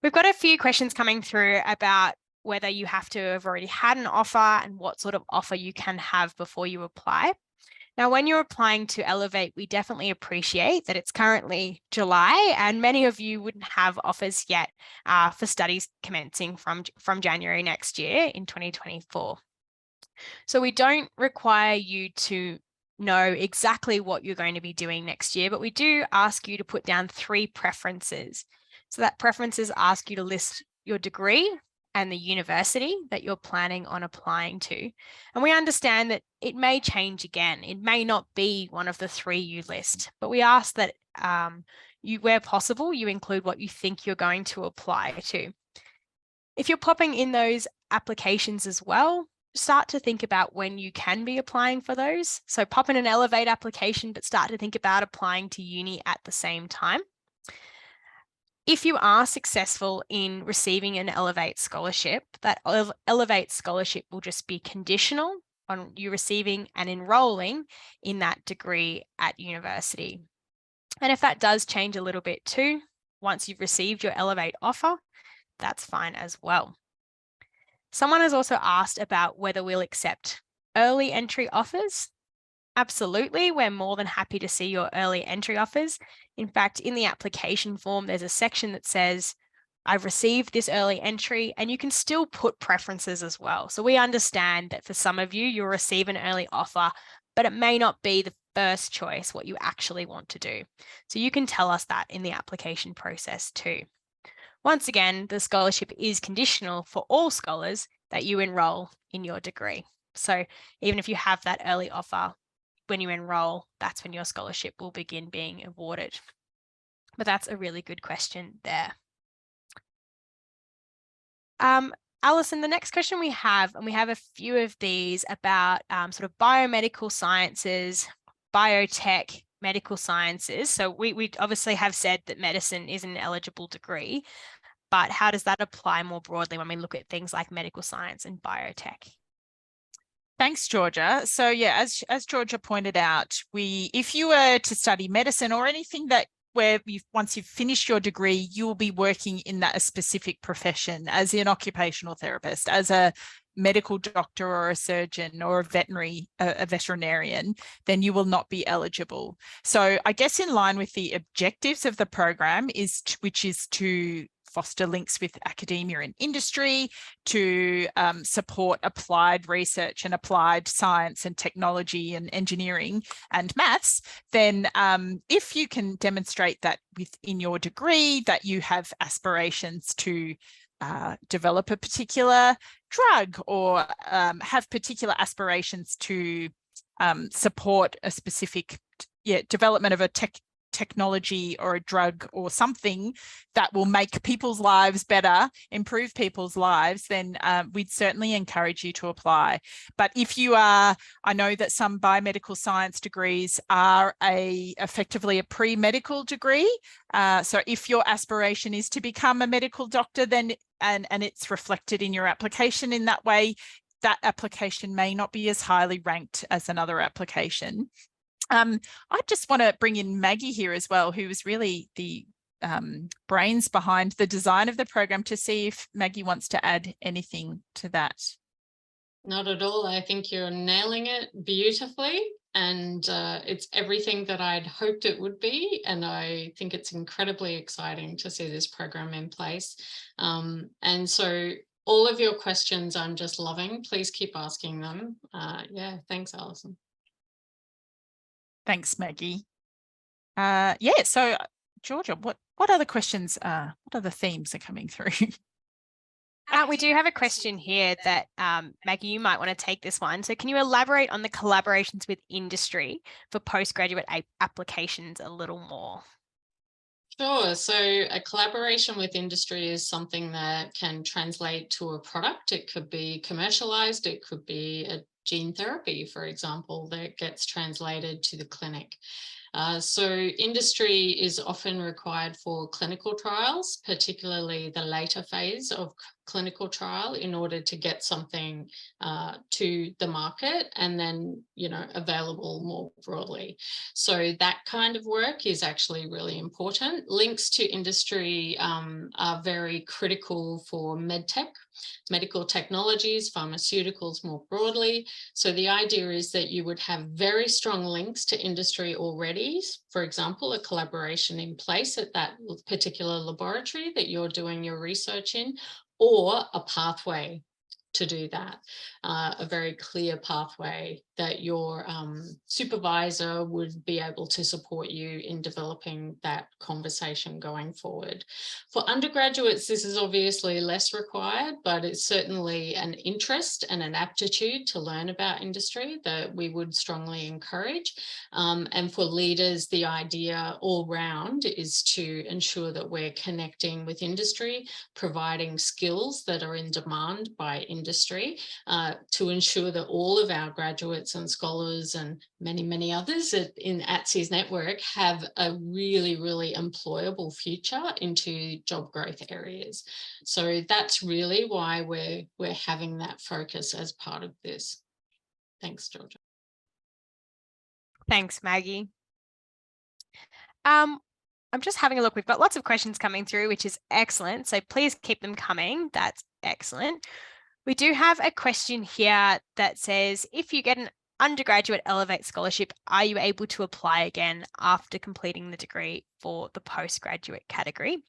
We've got a few questions coming through about whether you have to have already had an offer and what sort of offer you can have before you apply. Now, when you're applying to Elevate, we definitely appreciate that it's currently July and many of you wouldn't have offers yet for studies commencing from January next year in 2024. So we don't require you to know exactly what you're going to be doing next year, but we do ask you to put down 3 preferences. So that preferences ask you to list your degree and the university that you're planning on applying to. And we understand that it may change again. It may not be one of the 3 you list, but we ask that where possible, you include what you think you're going to apply to. If you're popping in those applications as well, start to think about when you can be applying for those. So pop in an Elevate application, but start to think about applying to uni at the same time. If you are successful in receiving an Elevate scholarship, that Elevate scholarship will just be conditional on you receiving and enrolling in that degree at university. And if that does change a little bit too, once you've received your Elevate offer, that's fine as well. Someone has also asked about whether we'll accept early entry offers. Absolutely, we're more than happy to see your early entry offers. In fact, in the application form, there's a section that says, I've received this early entry, and you can still put preferences as well. So we understand that for some of you, you'll receive an early offer, but it may not be the first choice, what you actually want to do. So you can tell us that in the application process too. Once again, the scholarship is conditional for all scholars that you enroll in your degree. So even if you have that early offer, when you enroll, that's when your scholarship will begin being awarded. But that's a really good question there. Alison, the next question we have, and we have a few of these about sort of biomedical sciences, biotech, medical sciences. So we obviously have said that medicine is an eligible degree. but how does that apply more broadly when we look at things like medical science and biotech? Thanks, Georgia. So yeah, as Georgia pointed out, if you were to study medicine or anything where once you've finished your degree, you will be working in a specific profession as an occupational therapist, as a medical doctor or a surgeon or a veterinarian, then you will not be eligible. So I guess in line with the objectives of the program which is to foster links with academia and industry, to support applied research and applied science and technology and engineering and maths, then if you can demonstrate that within your degree that you have aspirations to develop a particular drug or have particular aspirations to support a specific development of a technology or a drug or something that will make people's lives better, improve people's lives, then we'd certainly encourage you to apply. But if you are, I know that some biomedical science degrees are effectively a pre-medical degree. So if your aspiration is to become a medical doctor, then and it's reflected in your application in that way, that application may not be as highly ranked as another application. I just want to bring in Maggie here as well, who was really the brains behind the design of the program, to see if Maggie wants to add anything to that. Not at all. I think you're nailing it beautifully, and it's everything that I'd hoped it would be. And I think it's incredibly exciting to see this program in place. And so all of your questions I'm just loving. Please keep asking them. Yeah, thanks, Alison. Thanks, Maggie. So Georgia, what other questions, what other themes are coming through? We do have a question here that Maggie, you might want to take this one. So can you elaborate on the collaborations with industry for postgraduate applications a little more? Sure. So a collaboration with industry is something that can translate to a product. It could be commercialized. It could be a gene therapy, for example, that gets translated to the clinic. So industry is often required for clinical trials, particularly the later phase of clinical trial, in order to get something to the market and then, available more broadly. So that kind of work is actually really important. Links to industry are very critical for medtech, medical technologies, pharmaceuticals more broadly. So the idea is that you would have very strong links to industry already. For example, a collaboration in place at that particular laboratory that you're doing your research in, or a pathway to do that, a very clear pathway that your supervisor would be able to support you in developing that conversation going forward. For undergraduates, this is obviously less required, but it's certainly an interest and an aptitude to learn about industry that we would strongly encourage. And for leaders, the idea all round is to ensure that we're connecting with industry, providing skills that are in demand by industry, to ensure that all of our graduates and scholars and many, many others in ATSI's network have a really, really employable future into job growth areas. So that's really why we're having that focus as part of this. Thanks, Georgia. Thanks, Maggie. I'm just having a look. We've got lots of questions coming through, which is excellent. So please keep them coming. That's excellent. We do have a question here that says, if you get an undergraduate Elevate scholarship, are you able to apply again after completing the degree for the postgraduate category?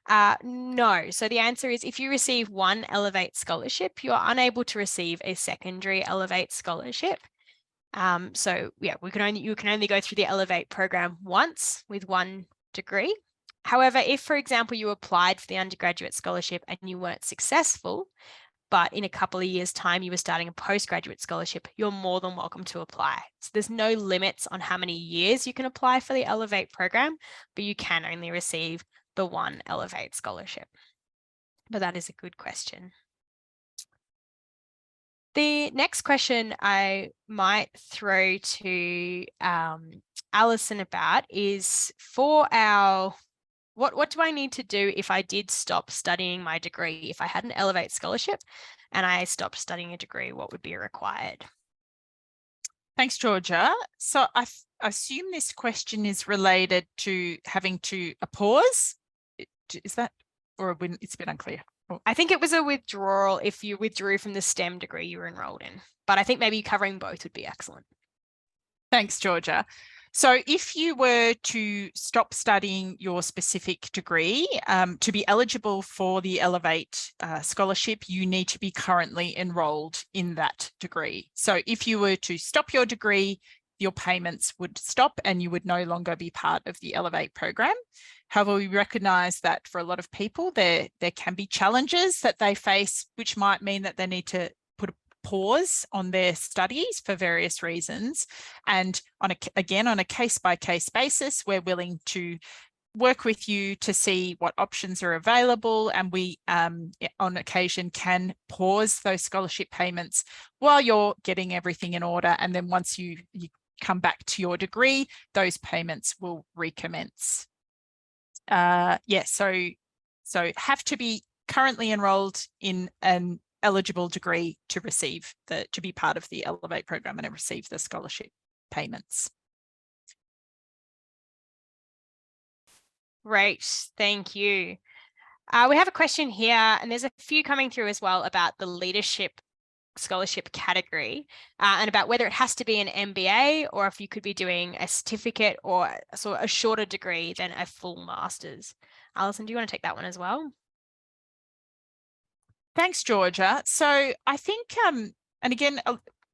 No. So the answer is, if you receive one Elevate scholarship, you are unable to receive a secondary Elevate scholarship. So yeah, you can only go through the Elevate program once with one degree. However, if, for example, you applied for the undergraduate scholarship and you weren't successful, but in a couple of years' time, you were starting a postgraduate scholarship, you're more than welcome to apply. So there's no limits on how many years you can apply for the Elevate program, but you can only receive the one Elevate scholarship. But that is a good question. The next question I might throw to Alison about is, for our What do I need to do if I did stop studying my degree? If I had an Elevate scholarship and I stopped studying a degree, what would be required? Thanks, Georgia. So I assume this question is related to having to pause. Is that, or it's a bit unclear? I think it was a withdrawal if you withdrew from the STEM degree you were enrolled in, but I think maybe covering both would be excellent. Thanks, Georgia. So if you were to stop studying your specific degree, to be eligible for the Elevate scholarship, you need to be currently enrolled in that degree. So if you were to stop your degree, your payments would stop and you would no longer be part of the Elevate program. However, we recognise that for a lot of people, there can be challenges that they face, which might mean that they need to put a pause on their studies for various reasons. And again, on a case-by-case basis, we're willing to work with you to see what options are available, and we on occasion can pause those scholarship payments while you're getting everything in order, and then once you come back to your degree, those payments will recommence. So have to be currently enrolled in an eligible degree to receive to be part of the Elevate program and receive the scholarship payments. Great, thank you. We have a question here, and there's a few coming through as well about the leadership scholarship category and about whether it has to be an MBA or if you could be doing a certificate or a shorter degree than a full master's. Alison, do you want to take that one as well? Thanks, Georgia. So I think, and again,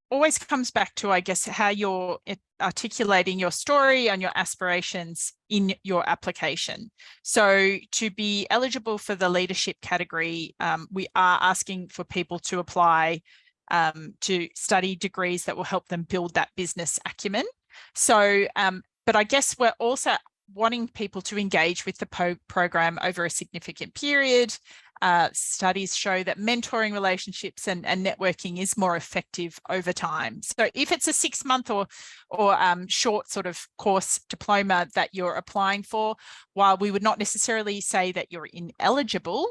always comes back to, I guess, how you're articulating your story and your aspirations in your application. So to be eligible for the leadership category, we are asking for people to apply to study degrees that will help them build that business acumen. So, but I guess we're also wanting people to engage with the program over a significant period. Studies show that mentoring relationships and networking is more effective over time. So if it's a 6-month or short sort of course diploma that you're applying for, while we would not necessarily say that you're ineligible,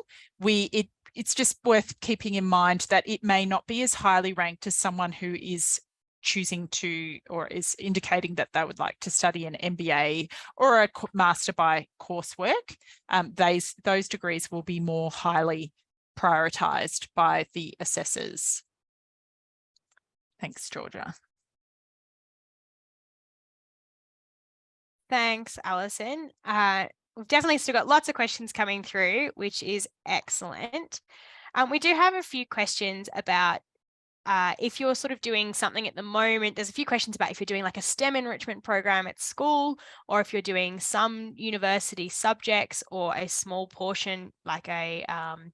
it's just worth keeping in mind that it may not be as highly ranked as someone who is choosing to or is indicating that they would like to study an MBA or a master by coursework. Those degrees will be more highly prioritised by the assessors. Thanks, Georgia. Thanks, Alison. We've definitely still got lots of questions coming through, which is excellent. We do have a few questions about if you're sort of doing something at the moment. There's a few questions about if you're doing like a STEM enrichment program at school, or if you're doing some university subjects or a small portion like an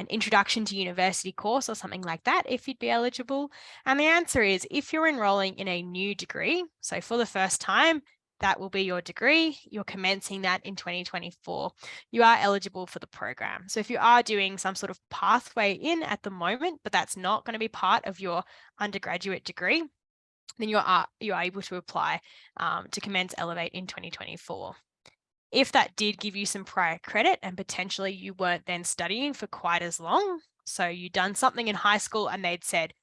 introduction to university course or something like that, if you'd be eligible. And the answer is if you're enrolling in a new degree, so for the first time, that will be your degree. You're commencing that in 2024. You are eligible for the program. So if you are doing some sort of pathway in at the moment, but that's not going to be part of your undergraduate degree, then you are able to apply to commence Elevate in 2024. If that did give you some prior credit and potentially you weren't then studying for quite as long, so you'd done something in high school and they'd said,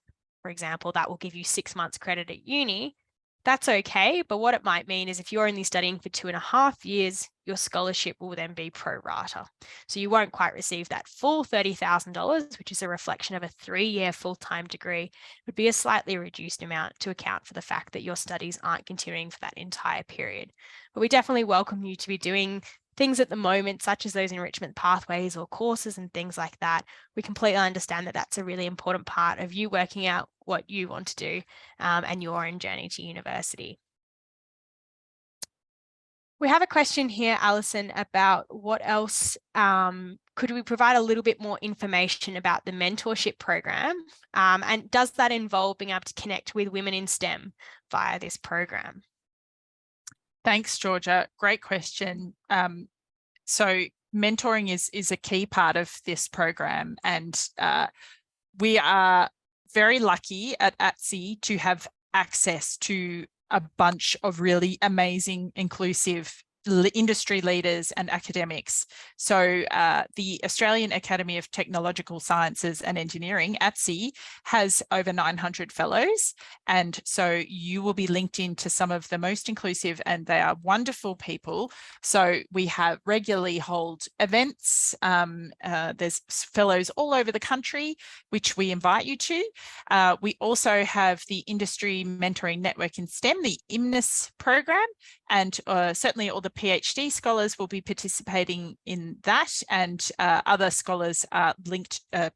for example, that will give you 6 months credit at uni, that's okay. But what it might mean is if you're only studying for 2.5 years, your scholarship will then be pro rata. So you won't quite receive that full $30,000, which is a reflection of a 3-year full-time degree. It would be a slightly reduced amount to account for the fact that your studies aren't continuing for that entire period. But we definitely welcome you to be doing things at the moment, such as those enrichment pathways or courses and things like that. We completely understand that that's a really important part of you working out what you want to do and your own journey to university. We have a question here, Alison, about what else could we provide a little bit more information about the mentorship program, and does that involve being able to connect with women in STEM via this program? Thanks, Georgia. Great question. So mentoring is a key part of this program, and we are very lucky at ATSI to have access to a bunch of really amazing, inclusive industry leaders and academics. So the Australian Academy of Technological Sciences and Engineering, ATSE, has over 900 fellows. And so you will be linked into some of the most inclusive, and they are wonderful people. So we have regularly hold events. There's fellows all over the country, which we invite you to. We also have the Industry Mentoring Network in STEM, the IMNIS program, and certainly all the PhD scholars will be participating in that, and other scholars are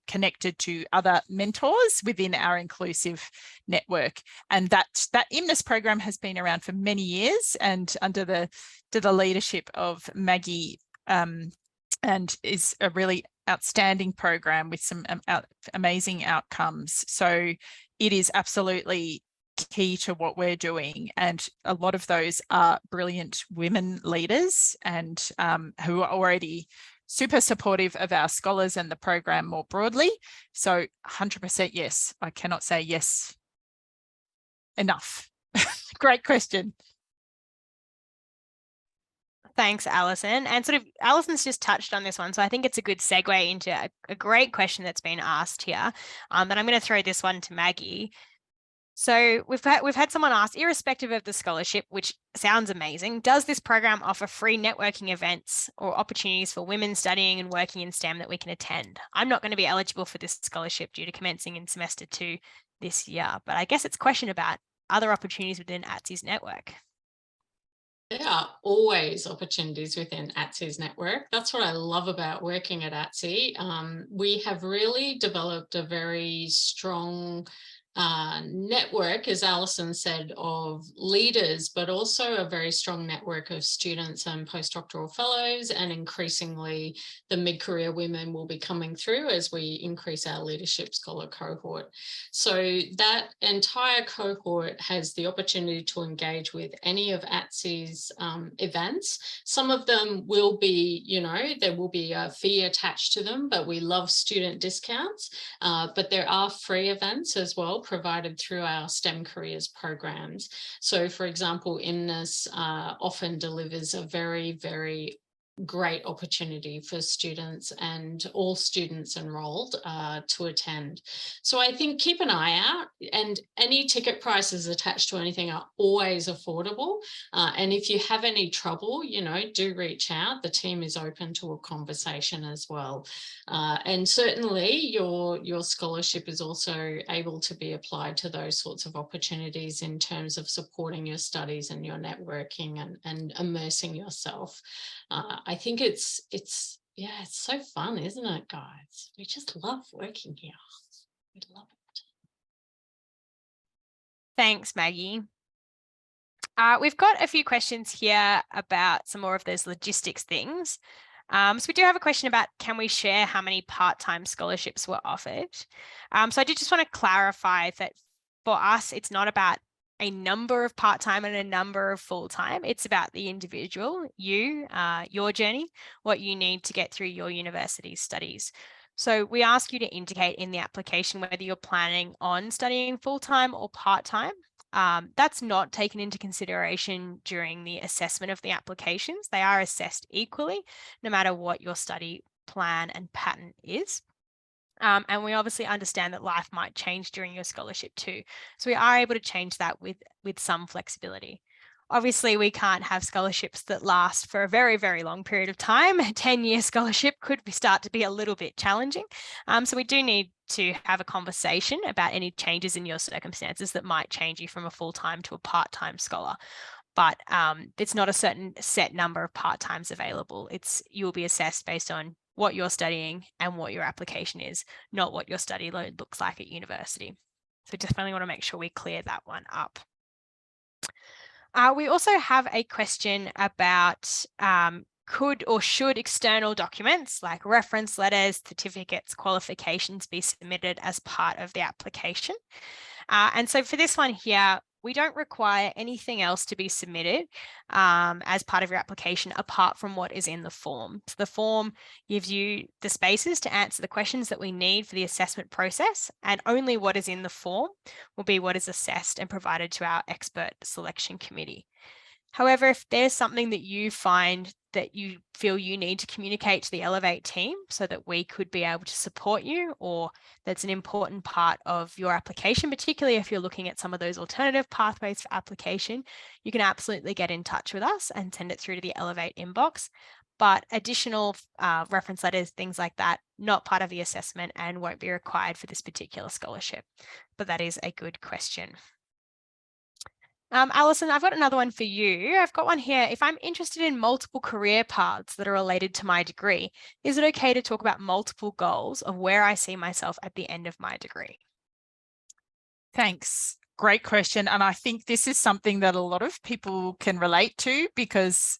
connected to other mentors within our inclusive network. And that IMNIS program has been around for many years, and under the leadership of Maggie, and is a really outstanding program with some amazing outcomes. So it is absolutely key to what we're doing, and a lot of those are brilliant women leaders, and who are already super supportive of our scholars and the program more broadly. So 100% yes. I cannot say yes enough. Great question. Thanks, Alison. And sort of Alison's just touched on this one, so I think it's a good segue into a great question that's been asked here. And I'm going to throw this one to Maggie. So we've had someone ask, irrespective of the scholarship, which sounds amazing, does this program offer free networking events or opportunities for women studying and working in STEM that we can attend? I'm not going to be eligible for this scholarship due to commencing in semester 2 this year, but I guess it's a question about other opportunities within ATSE's network. There are always opportunities within ATSE's network. That's what I love about working at ATSE. We have really developed a very strong network, as Alison said, of leaders, but also a very strong network of students and postdoctoral fellows, and increasingly the mid-career women will be coming through as we increase our leadership scholar cohort. So that entire cohort has the opportunity to engage with any of ATSE's events. Some of them will be, there will be a fee attached to them, but we love student discounts. But there are free events as well, provided through our STEM careers programs. So for example, IMNIS often delivers a very, very great opportunity for students and all students enrolled to attend. So I think keep an eye out, and any ticket prices attached to anything are always affordable. And if you have any trouble, do reach out. The team is open to a conversation as well. And certainly your scholarship is also able to be applied to those sorts of opportunities in terms of supporting your studies and your networking and immersing yourself. I think it's so fun, isn't it, guys? We just love working here. We love it. Thanks, Maggie. We've got a few questions here about some more of those logistics things. So we do have a question about, can we share how many part-time scholarships were offered? So I did just want to clarify that for us, it's not about a number of part-time and a number of full-time. It's about the individual, your journey, what you need to get through your university studies. So we ask you to indicate in the application whether you're planning on studying full-time or part-time. That's not taken into consideration during the assessment of the applications. They are assessed equally, no matter what your study plan and pattern is. And we obviously understand that life might change during your scholarship too. So we are able to change that with some flexibility. Obviously, we can't have scholarships that last for a very, very long period of time. A 10-year scholarship could start to be a little bit challenging. So we do need to have a conversation about any changes in your circumstances that might change you from a full-time to a part-time scholar. But it's not a certain set number of part-times available. You'll be assessed based on what you're studying and what your application is, not what your study load looks like at university. So definitely want to make sure we clear that one up. We also have a question about could or should external documents like reference letters, certificates, qualifications be submitted as part of the application? And so for this one here, we don't require anything else to be submitted as part of your application apart from what is in the form. So the form gives you the spaces to answer the questions that we need for the assessment process, and only what is in the form will be what is assessed and provided to our expert selection committee. However, if there's something that you find that you feel you need to communicate to the Elevate team so that we could be able to support you, or that's an important part of your application, particularly if you're looking at some of those alternative pathways for application, you can absolutely get in touch with us and send it through to the Elevate inbox. But additional reference letters, things like that, not part of the assessment and won't be required for this particular scholarship. But that is a good question. Alison, I've got another one for you. I've got one here. If I'm interested in multiple career paths that are related to my degree, is it okay to talk about multiple goals of where I see myself at the end of my degree? Thanks. Great question. And I think this is something that a lot of people can relate to, because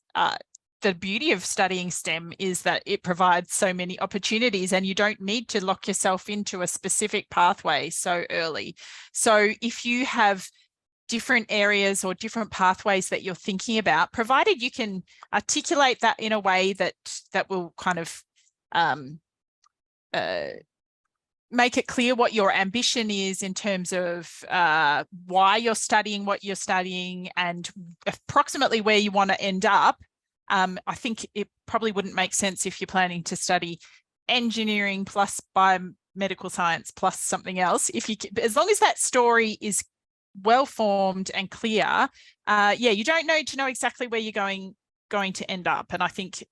the beauty of studying STEM is that it provides so many opportunities and you don't need to lock yourself into a specific pathway so early. So if you have different areas or different pathways that you're thinking about, provided you can articulate that in a way that will kind of make it clear what your ambition is in terms of why you're studying what you're studying and approximately where you want to end up. I think it probably wouldn't make sense if you're planning to study engineering plus biomedical science plus something else. As long as that story is well formed and clear, you don't need to know exactly where you're going to end up. And I think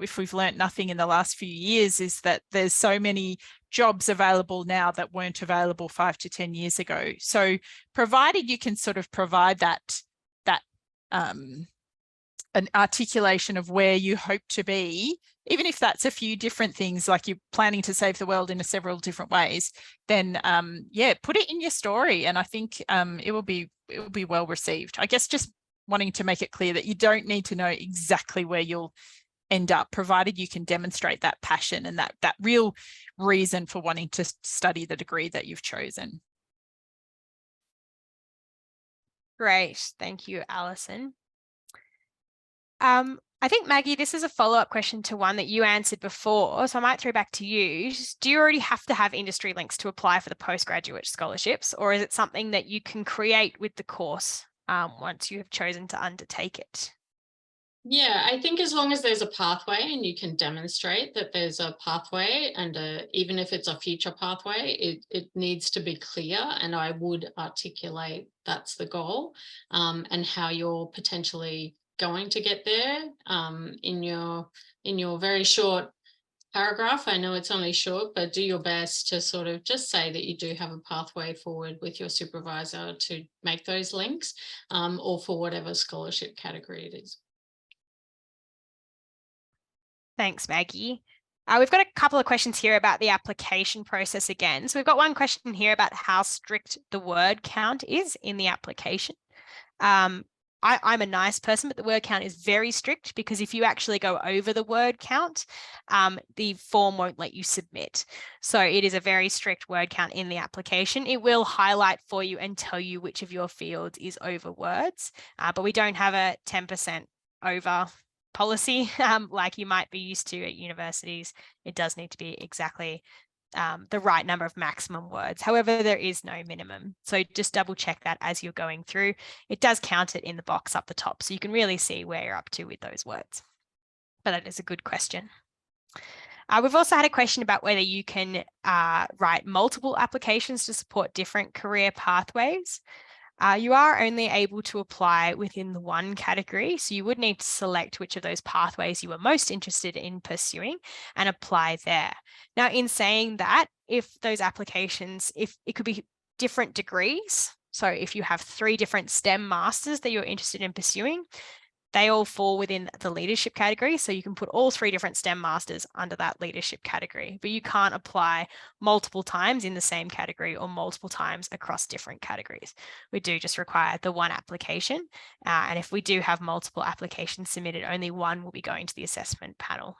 if we've learned nothing in the last few years, is that there's so many jobs available now that weren't available 5 to 10 years ago. So provided you can sort of provide that an articulation of where you hope to be, even if that's a few different things, like you're planning to save the world in several different ways, then put it in your story, and I think it will be well received. I guess just wanting to make it clear that you don't need to know exactly where you'll end up, provided you can demonstrate that passion and that real reason for wanting to study the degree that you've chosen. Great, thank you, Alison. I think, Maggie, this is a follow-up question to one that you answered before, so I might throw back to you. Do you already have to have industry links to apply for the postgraduate scholarships, or is it something that you can create with the course once you have chosen to undertake it? Yeah, I think as long as there's a pathway and you can demonstrate that there's a pathway, and even if it's a future pathway, it needs to be clear, and I would articulate that's the goal, and how you're potentially going to get there in your very short paragraph. I know it's only short, but do your best to sort of just say that you do have a pathway forward with your supervisor to make those links, or for whatever scholarship category it is. Thanks, Maggie. We've got a couple of questions here about the application process again. So we've got one question here about how strict the word count is in the application. I'm a nice person, but the word count is very strict, because if you actually go over the word count, the form won't let you submit. So it is a very strict word count in the application. It will highlight for you and tell you which of your fields is over words, but we don't have a 10% over policy like you might be used to at universities. It does need to be exactly the right number of maximum words. However, there is no minimum. So just double check that as you're going through. It does count it in the box up the top, so you can really see where you're up to with those words. But that is a good question. We've also had a question about whether you can write multiple applications to support different career pathways. You are only able to apply within the one category, so you would need to select which of those pathways you are most interested in pursuing and apply there. Now, in saying that, if those applications, if it could be different degrees, so if you have 3 different STEM masters that you're interested in pursuing, they all fall within the leadership category. So you can put all 3 different STEM masters under that leadership category, but you can't apply multiple times in the same category or multiple times across different categories. We do just require the one application. And if we do have multiple applications submitted, only one will be going to the assessment panel.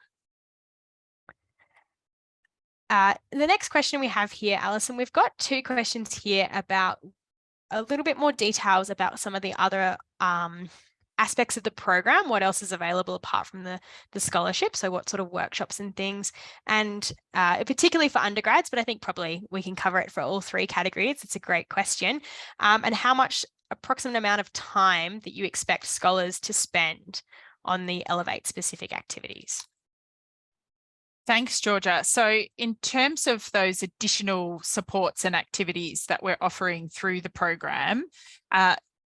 The next question we have here, Alison, we've got 2 questions here about a little bit more details about some of the other aspects of the program, what else is available apart from the scholarship, so what sort of workshops and things, and particularly for undergrads, but I think probably we can cover it for all 3 categories. It's a great question. And how much approximate amount of time that you expect scholars to spend on the Elevate specific activities? Thanks, Georgia. So in terms of those additional supports and activities that we're offering through the program,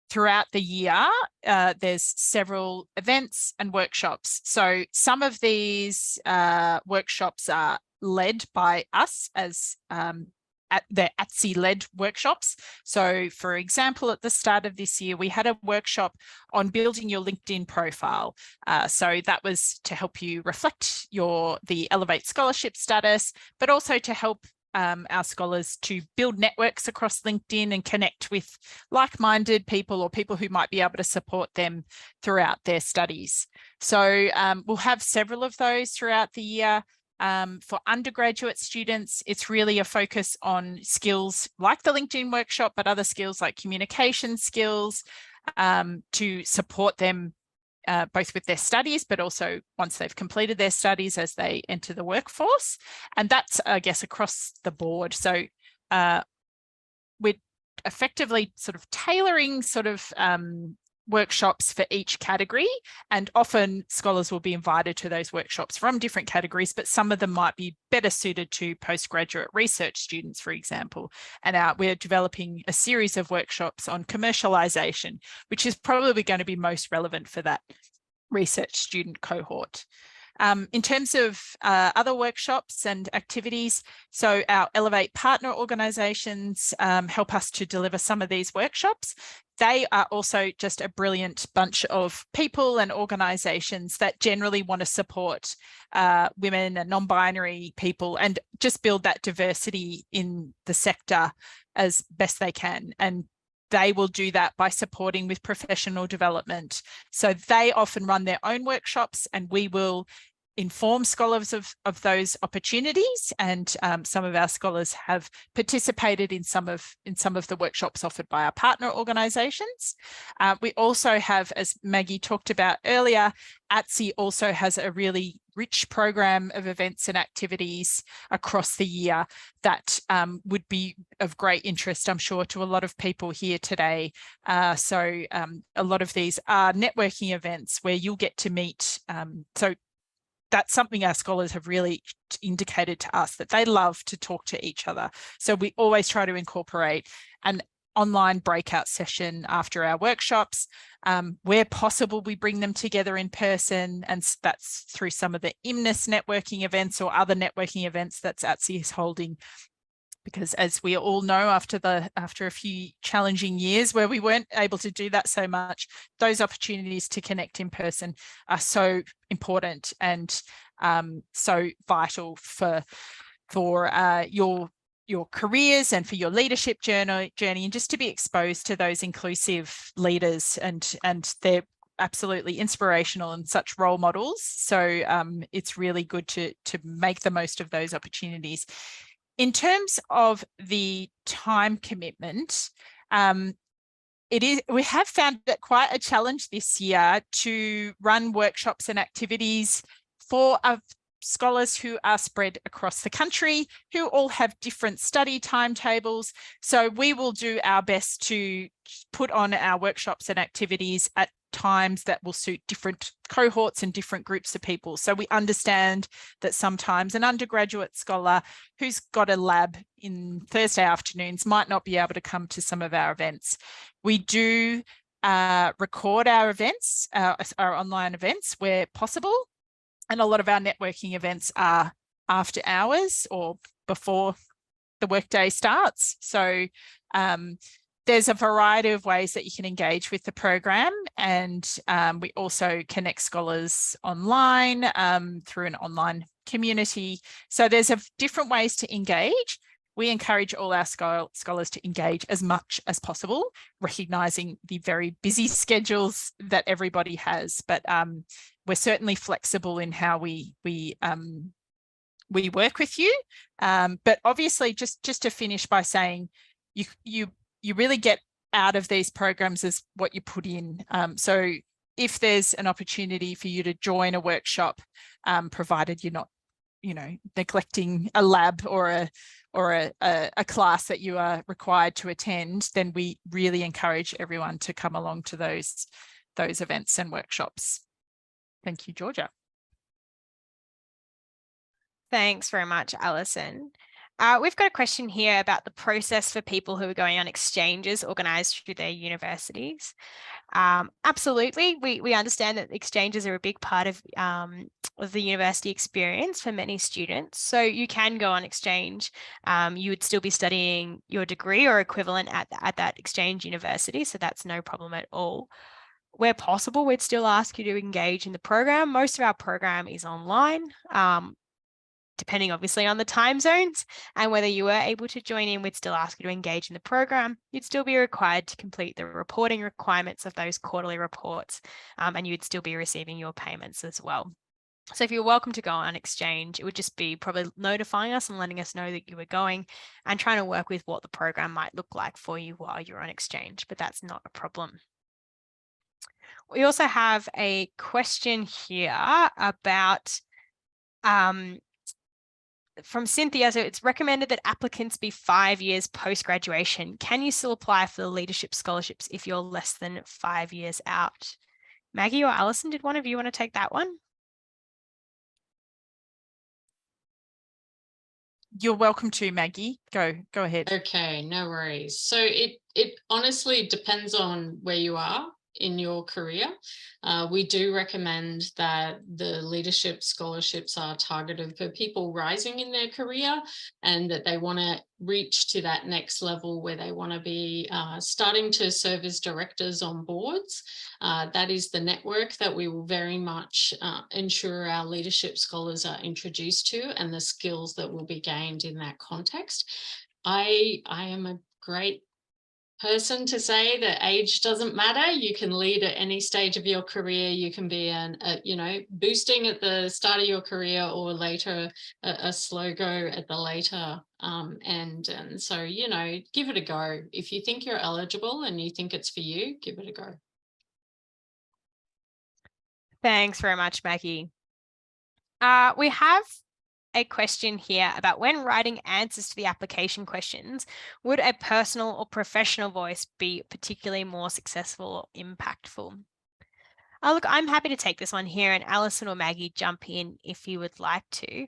throughout the year, there's several events and workshops. So some of these workshops are led by us as the ATSI-led workshops. So for example, at the start of this year, we had a workshop on building your LinkedIn profile. So that was to help you reflect the Elevate scholarship status, but also to help our scholars to build networks across LinkedIn and connect with like-minded people or people who might be able to support them throughout their studies. So we'll have several of those throughout the year. For undergraduate students, it's really a focus on skills like the LinkedIn workshop, but other skills like communication skills to support them both with their studies, but also once they've completed their studies as they enter the workforce. And that's, I guess, across the board. So we're effectively sort of tailoring workshops for each category, and often scholars will be invited to those workshops from different categories, but some of them might be better suited to postgraduate research students, for example. And we're developing a series of workshops on commercialization, which is probably going to be most relevant for that research student cohort. In terms of other workshops and activities, so our Elevate partner organisations help us to deliver some of these workshops. They are also just a brilliant bunch of people and organisations that generally want to support women and non-binary people and just build that diversity in the sector as best they can. And they will do that by supporting with professional development. So they often run their own workshops, and we will inform scholars of those opportunities. And some of our scholars have participated in some of the workshops offered by our partner organisations. We also have, as Maggie talked about earlier, ATSI also has a really rich program of events and activities across the year that would be of great interest, I'm sure, to a lot of people here today. So a lot of these are networking events where you'll get to meet. So that's something our scholars have really indicated to us, that they love to talk to each other. So we always try to incorporate an online breakout session after our workshops. Where possible, we bring them together in person, and that's through some of the IMNIS networking events or other networking events that ATSI is holding. Because as we all know, after a few challenging years where we weren't able to do that so much, those opportunities to connect in person are so important and so vital for your careers and for your leadership journey, and just to be exposed to those inclusive leaders, and they're absolutely inspirational and such role models. So it's really good to make the most of those opportunities. In terms of the time commitment, we have found it quite a challenge this year to run workshops and activities for scholars who are spread across the country, who all have different study timetables. So we will do our best to put on our workshops and activities at times that will suit different cohorts and different groups of people. So we understand that sometimes an undergraduate scholar who's got a lab in Thursday afternoons might not be able to come to some of our events. We do record our events, our online events where possible. And a lot of our networking events are after hours or before the workday starts. So there's a variety of ways that you can engage with the program, and we also connect scholars online through an online community. So there's different ways to engage. We encourage all our scholars to engage as much as possible, recognising the very busy schedules that everybody has. But we're certainly flexible in how we work with you. But obviously, just to finish by saying, you really get out of these programs as what you put in. So if there's an opportunity for you to join a workshop, provided you're not neglecting a lab or a class that you are required to attend, then we really encourage everyone to come along to those events and workshops. Thank you, Georgia. Thanks very much, Alison. We've got a question here about the process for people who are going on exchanges organised through their universities. Absolutely, we understand that exchanges are a big part of the university experience for many students. So you can go on exchange. You would still be studying your degree or equivalent at that exchange university, so that's no problem at all. Where possible, we'd still ask you to engage in the program. Most of our program is online, depending obviously on the time zones and whether you were able to join in, we'd still ask you to engage in the program. You'd still be required to complete the reporting requirements of those quarterly reports, and you'd still be receiving your payments as well. So if you're welcome to go on exchange, it would just be probably notifying us and letting us know that you were going and trying to work with what the program might look like for you while you're on exchange, but that's not a problem. We also have a question here about from Cynthia. So it's recommended that applicants be 5 years post-graduation. Can you still apply for the leadership scholarships if you're less than 5 years out? Maggie or Alison, did one of you want to take that one? You're welcome to, Maggie. Go ahead. Okay, no worries. So it honestly depends on where you are in your career. We do recommend that the leadership scholarships are targeted for people rising in their career and that they want to reach to that next level where they want to be starting to serve as directors on boards. That is the network that we will very much ensure our leadership scholars are introduced to and the skills that will be gained in that context. I am a great person to say that age doesn't matter. You can lead at any stage of your career. You can be boosting at the start of your career or later, a slow go at the later. And so, give it a go. If you think you're eligible and you think it's for you, give it a go. Thanks very much, Maggie. We have a question here about when writing answers to the application questions, would a personal or professional voice be particularly more successful or impactful? Look, I'm happy to take this one here, and Alison or Maggie, jump in if you would like to.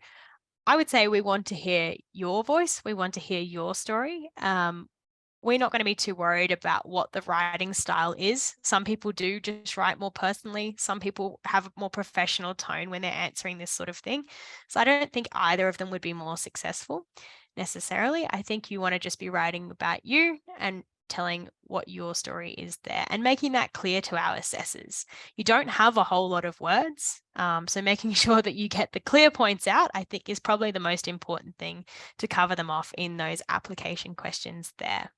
I would say we want to hear your voice. We want to hear your story. We're not going to be too worried about what the writing style is. Some people do just write more personally. Some people have a more professional tone when they're answering this sort of thing. So I don't think either of them would be more successful necessarily. I think you want to just be writing about you and telling what your story is there and making that clear to our assessors. You don't have a whole lot of words, so making sure that you get the clear points out, I think, is probably the most important thing to cover them off in those application questions there.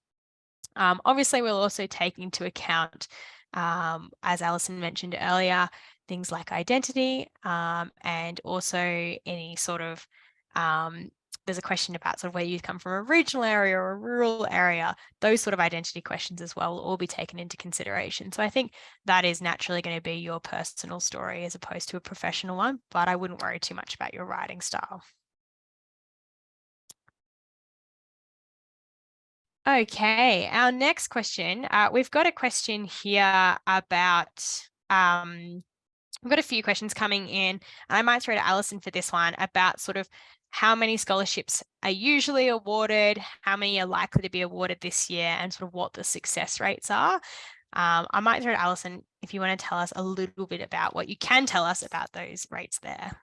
Obviously, we'll also take into account, as Alison mentioned earlier, things like identity and also any sort of, there's a question about sort of where you come from, a regional area or a rural area. Those sort of identity questions as well will all be taken into consideration. So I think that is naturally going to be your personal story as opposed to a professional one, but I wouldn't worry too much about your writing style. Okay, our next question, we've got a question here about, we've got a few questions coming in, and I might throw to Alison for this one about sort of how many scholarships are usually awarded, how many are likely to be awarded this year, and sort of what the success rates are. I might throw to Alison if you want to tell us a little bit about what you can tell us about those rates there.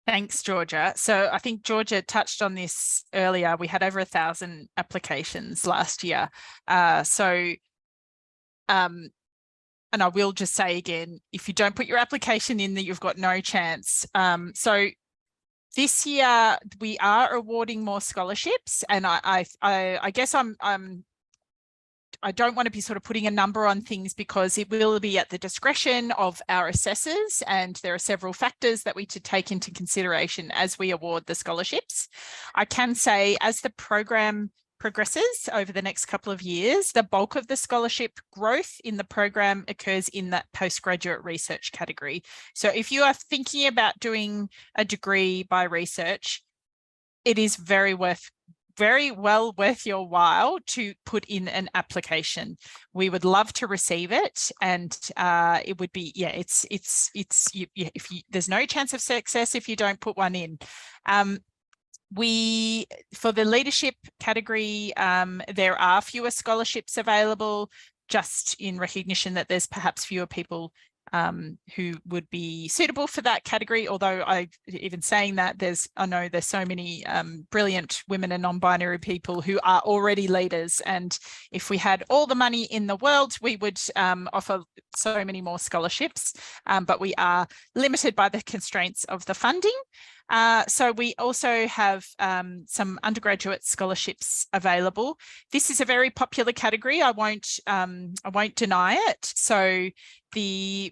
Thanks, Georgia. So I think Georgia touched on this earlier. We had over 1,000 applications last year. And I will just say again, if you don't put your application in, that you've got no chance. So this year we are awarding more scholarships, and I guess I don't want to be sort of putting a number on things because it will be at the discretion of our assessors, and there are several factors that we should take into consideration as we award the scholarships. I can say, as the program progresses over the next couple of years, the bulk of the scholarship growth in the program occurs in that postgraduate research category. So if you are thinking about doing a degree by research, it is very well worth your while to put in an application. We would love to receive it, and it would be, there's no chance of success if you don't put one in. For the leadership category, there are fewer scholarships available, just in recognition that there's perhaps fewer people who would be suitable for that category. Although even saying that, I know there's so many brilliant women and non-binary people who are already leaders, and if we had all the money in the world, we would offer so many more scholarships, but we are limited by the constraints of the funding. So we also have some undergraduate scholarships available. This is a very popular category. I won't deny it. So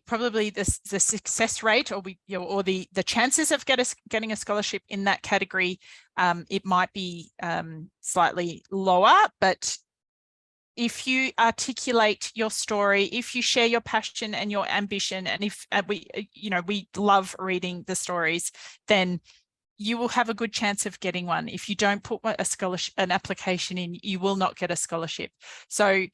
probably the success rate, or the chances of getting a scholarship in that category, it might be slightly lower, but if you articulate your story, if you share your passion and your ambition, and if we love reading the stories, then you will have a good chance of getting one. If you don't put an application in, you will not get a scholarship. So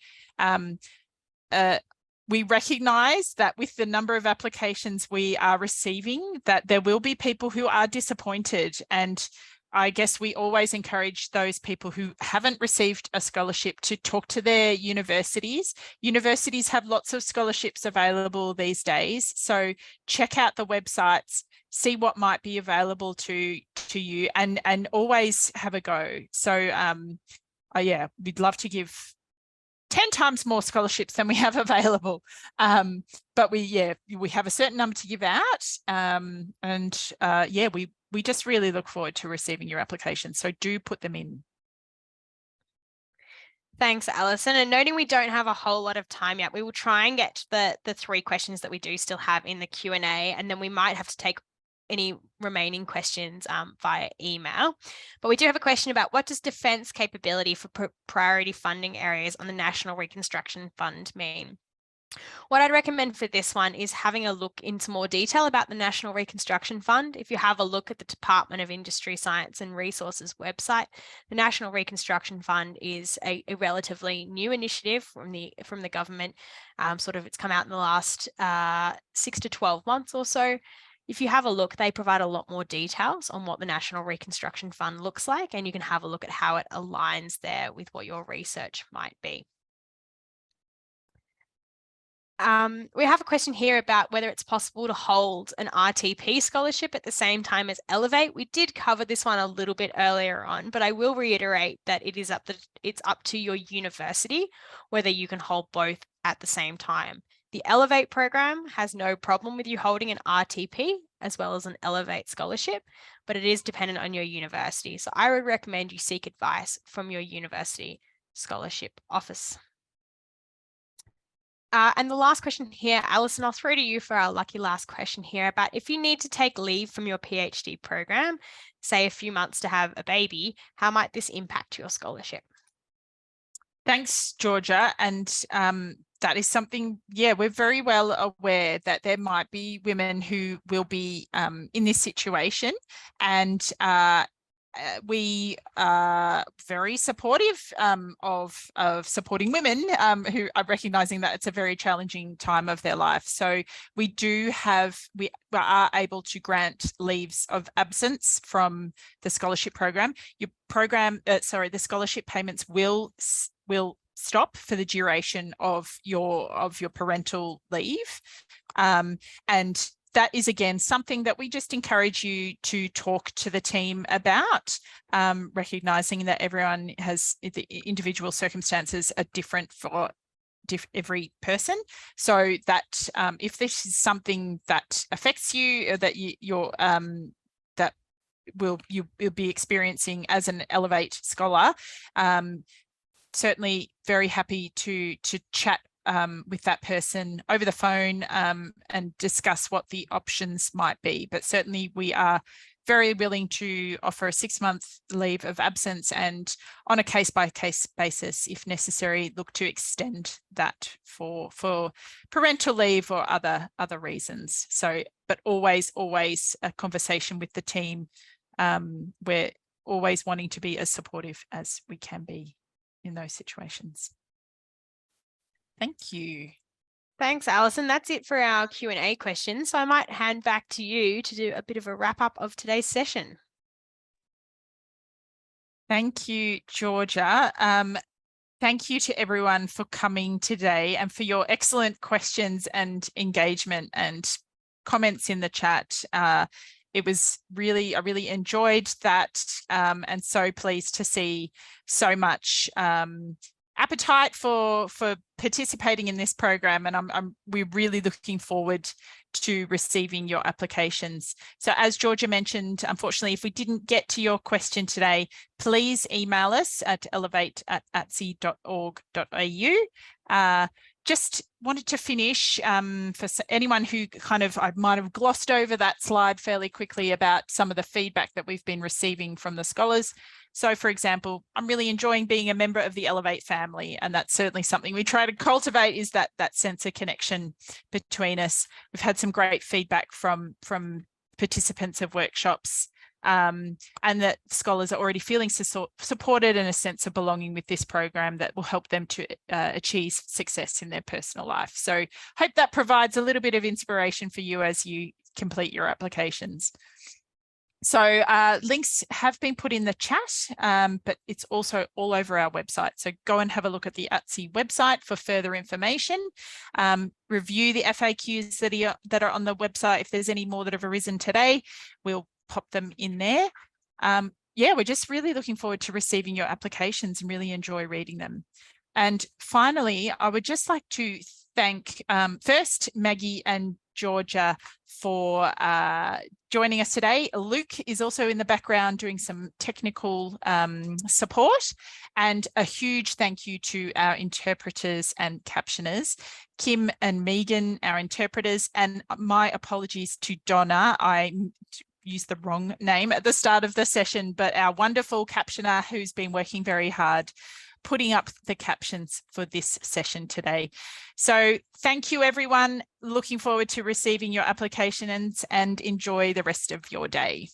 we recognise that with the number of applications we are receiving, that there will be people who are disappointed, and I guess we always encourage those people who haven't received a scholarship to talk to their universities. Universities have lots of scholarships available these days, so check out the websites, see what might be available to you, and always have a go. So we'd love to give 10 times more scholarships than we have available, but we have a certain number to give out, we just really look forward to receiving your application, so do put them in. Thanks, Alison. And noting we don't have a whole lot of time yet, we will try and get the 3 questions that we do still have in the Q&A, and then we might have to take any remaining questions via email. But we do have a question about, what does defence capability for priority funding areas on the National Reconstruction Fund mean? What I'd recommend for this one is having a look into more detail about the National Reconstruction Fund. If you have a look at the Department of Industry, Science and Resources website, the National Reconstruction Fund is a relatively new initiative from the government. It's come out in the last 6 to 12 months or so. If you have a look, they provide a lot more details on what the National Reconstruction Fund looks like, and you can have a look at how it aligns there with what your research might be. We have a question here about whether it's possible to hold an RTP scholarship at the same time as Elevate. We did cover this one a little bit earlier on, but I will reiterate that it's up to your university whether you can hold both at the same time. The Elevate program has no problem with you holding an RTP as well as an Elevate scholarship, but it is dependent on your university. So I would recommend you seek advice from your university scholarship office. And the last question here, Alison, I'll throw to you for our lucky last question here about, if you need to take leave from your PhD program, say a few months to have a baby, how might this impact your scholarship? Thanks, Georgia. And that is something, we're very well aware that there might be women who will be in this situation, and we are very supportive of supporting women who are recognizing that it's a very challenging time of their life. So we are able to grant leaves of absence from the scholarship program. The scholarship payments will stop for the duration of your parental leave, and that is, again, something that we just encourage you to talk to the team about, recognising that everyone has the individual circumstances are different for every person. So that if this is something that affects you, or that you'll be experiencing as an Elevate scholar, certainly very happy to chat with that person over the phone and discuss what the options might be. But certainly we are very willing to offer a 6-month leave of absence, and on a case-by-case basis, if necessary, look to extend that for parental leave or other reasons. So, but always a conversation with the team. We're always wanting to be as supportive as we can be in those situations. Thank you. Thanks, Alison. That's it for our Q&A questions. So I might hand back to you to do a bit of a wrap up of today's session. Thank you, Georgia. Thank you to everyone for coming today and for your excellent questions and engagement and comments in the chat. It was really, I really enjoyed that, and so pleased to see so much appetite for participating in this program, and we're really looking forward to receiving your applications. So as Georgia mentioned, unfortunately, if we didn't get to your question today, please email us at elevate@atsi.org.au. Just wanted to finish for anyone who I might have glossed over that slide fairly quickly about some of the feedback that we've been receiving from the scholars. So, for example, I'm really enjoying being a member of the Elevate family, and that's certainly something we try to cultivate, is that sense of connection between us. We've had some great feedback from participants of workshops, and that scholars are already feeling supported and a sense of belonging with this program that will help them to achieve success in their personal life. So hope that provides a little bit of inspiration for you as you complete your applications. So links have been put in the chat, but it's also all over our website. So go and have a look at the ATSI website for further information. Review the FAQs that are on the website. If there's any more that have arisen today, we'll pop them in there. Yeah, we're just really looking forward to receiving your applications and really enjoy reading them. And finally, I would just like to thank first Maggie and Georgia for joining us today. Luke is also in the background doing some technical support, and a huge thank you to our interpreters and captioners, Kim and Megan, our interpreters, and my apologies to Donna. I used the wrong name at the start of the session, but our wonderful captioner who's been working very hard putting up the captions for this session today. So thank you, everyone. Looking forward to receiving your applications, and enjoy the rest of your day.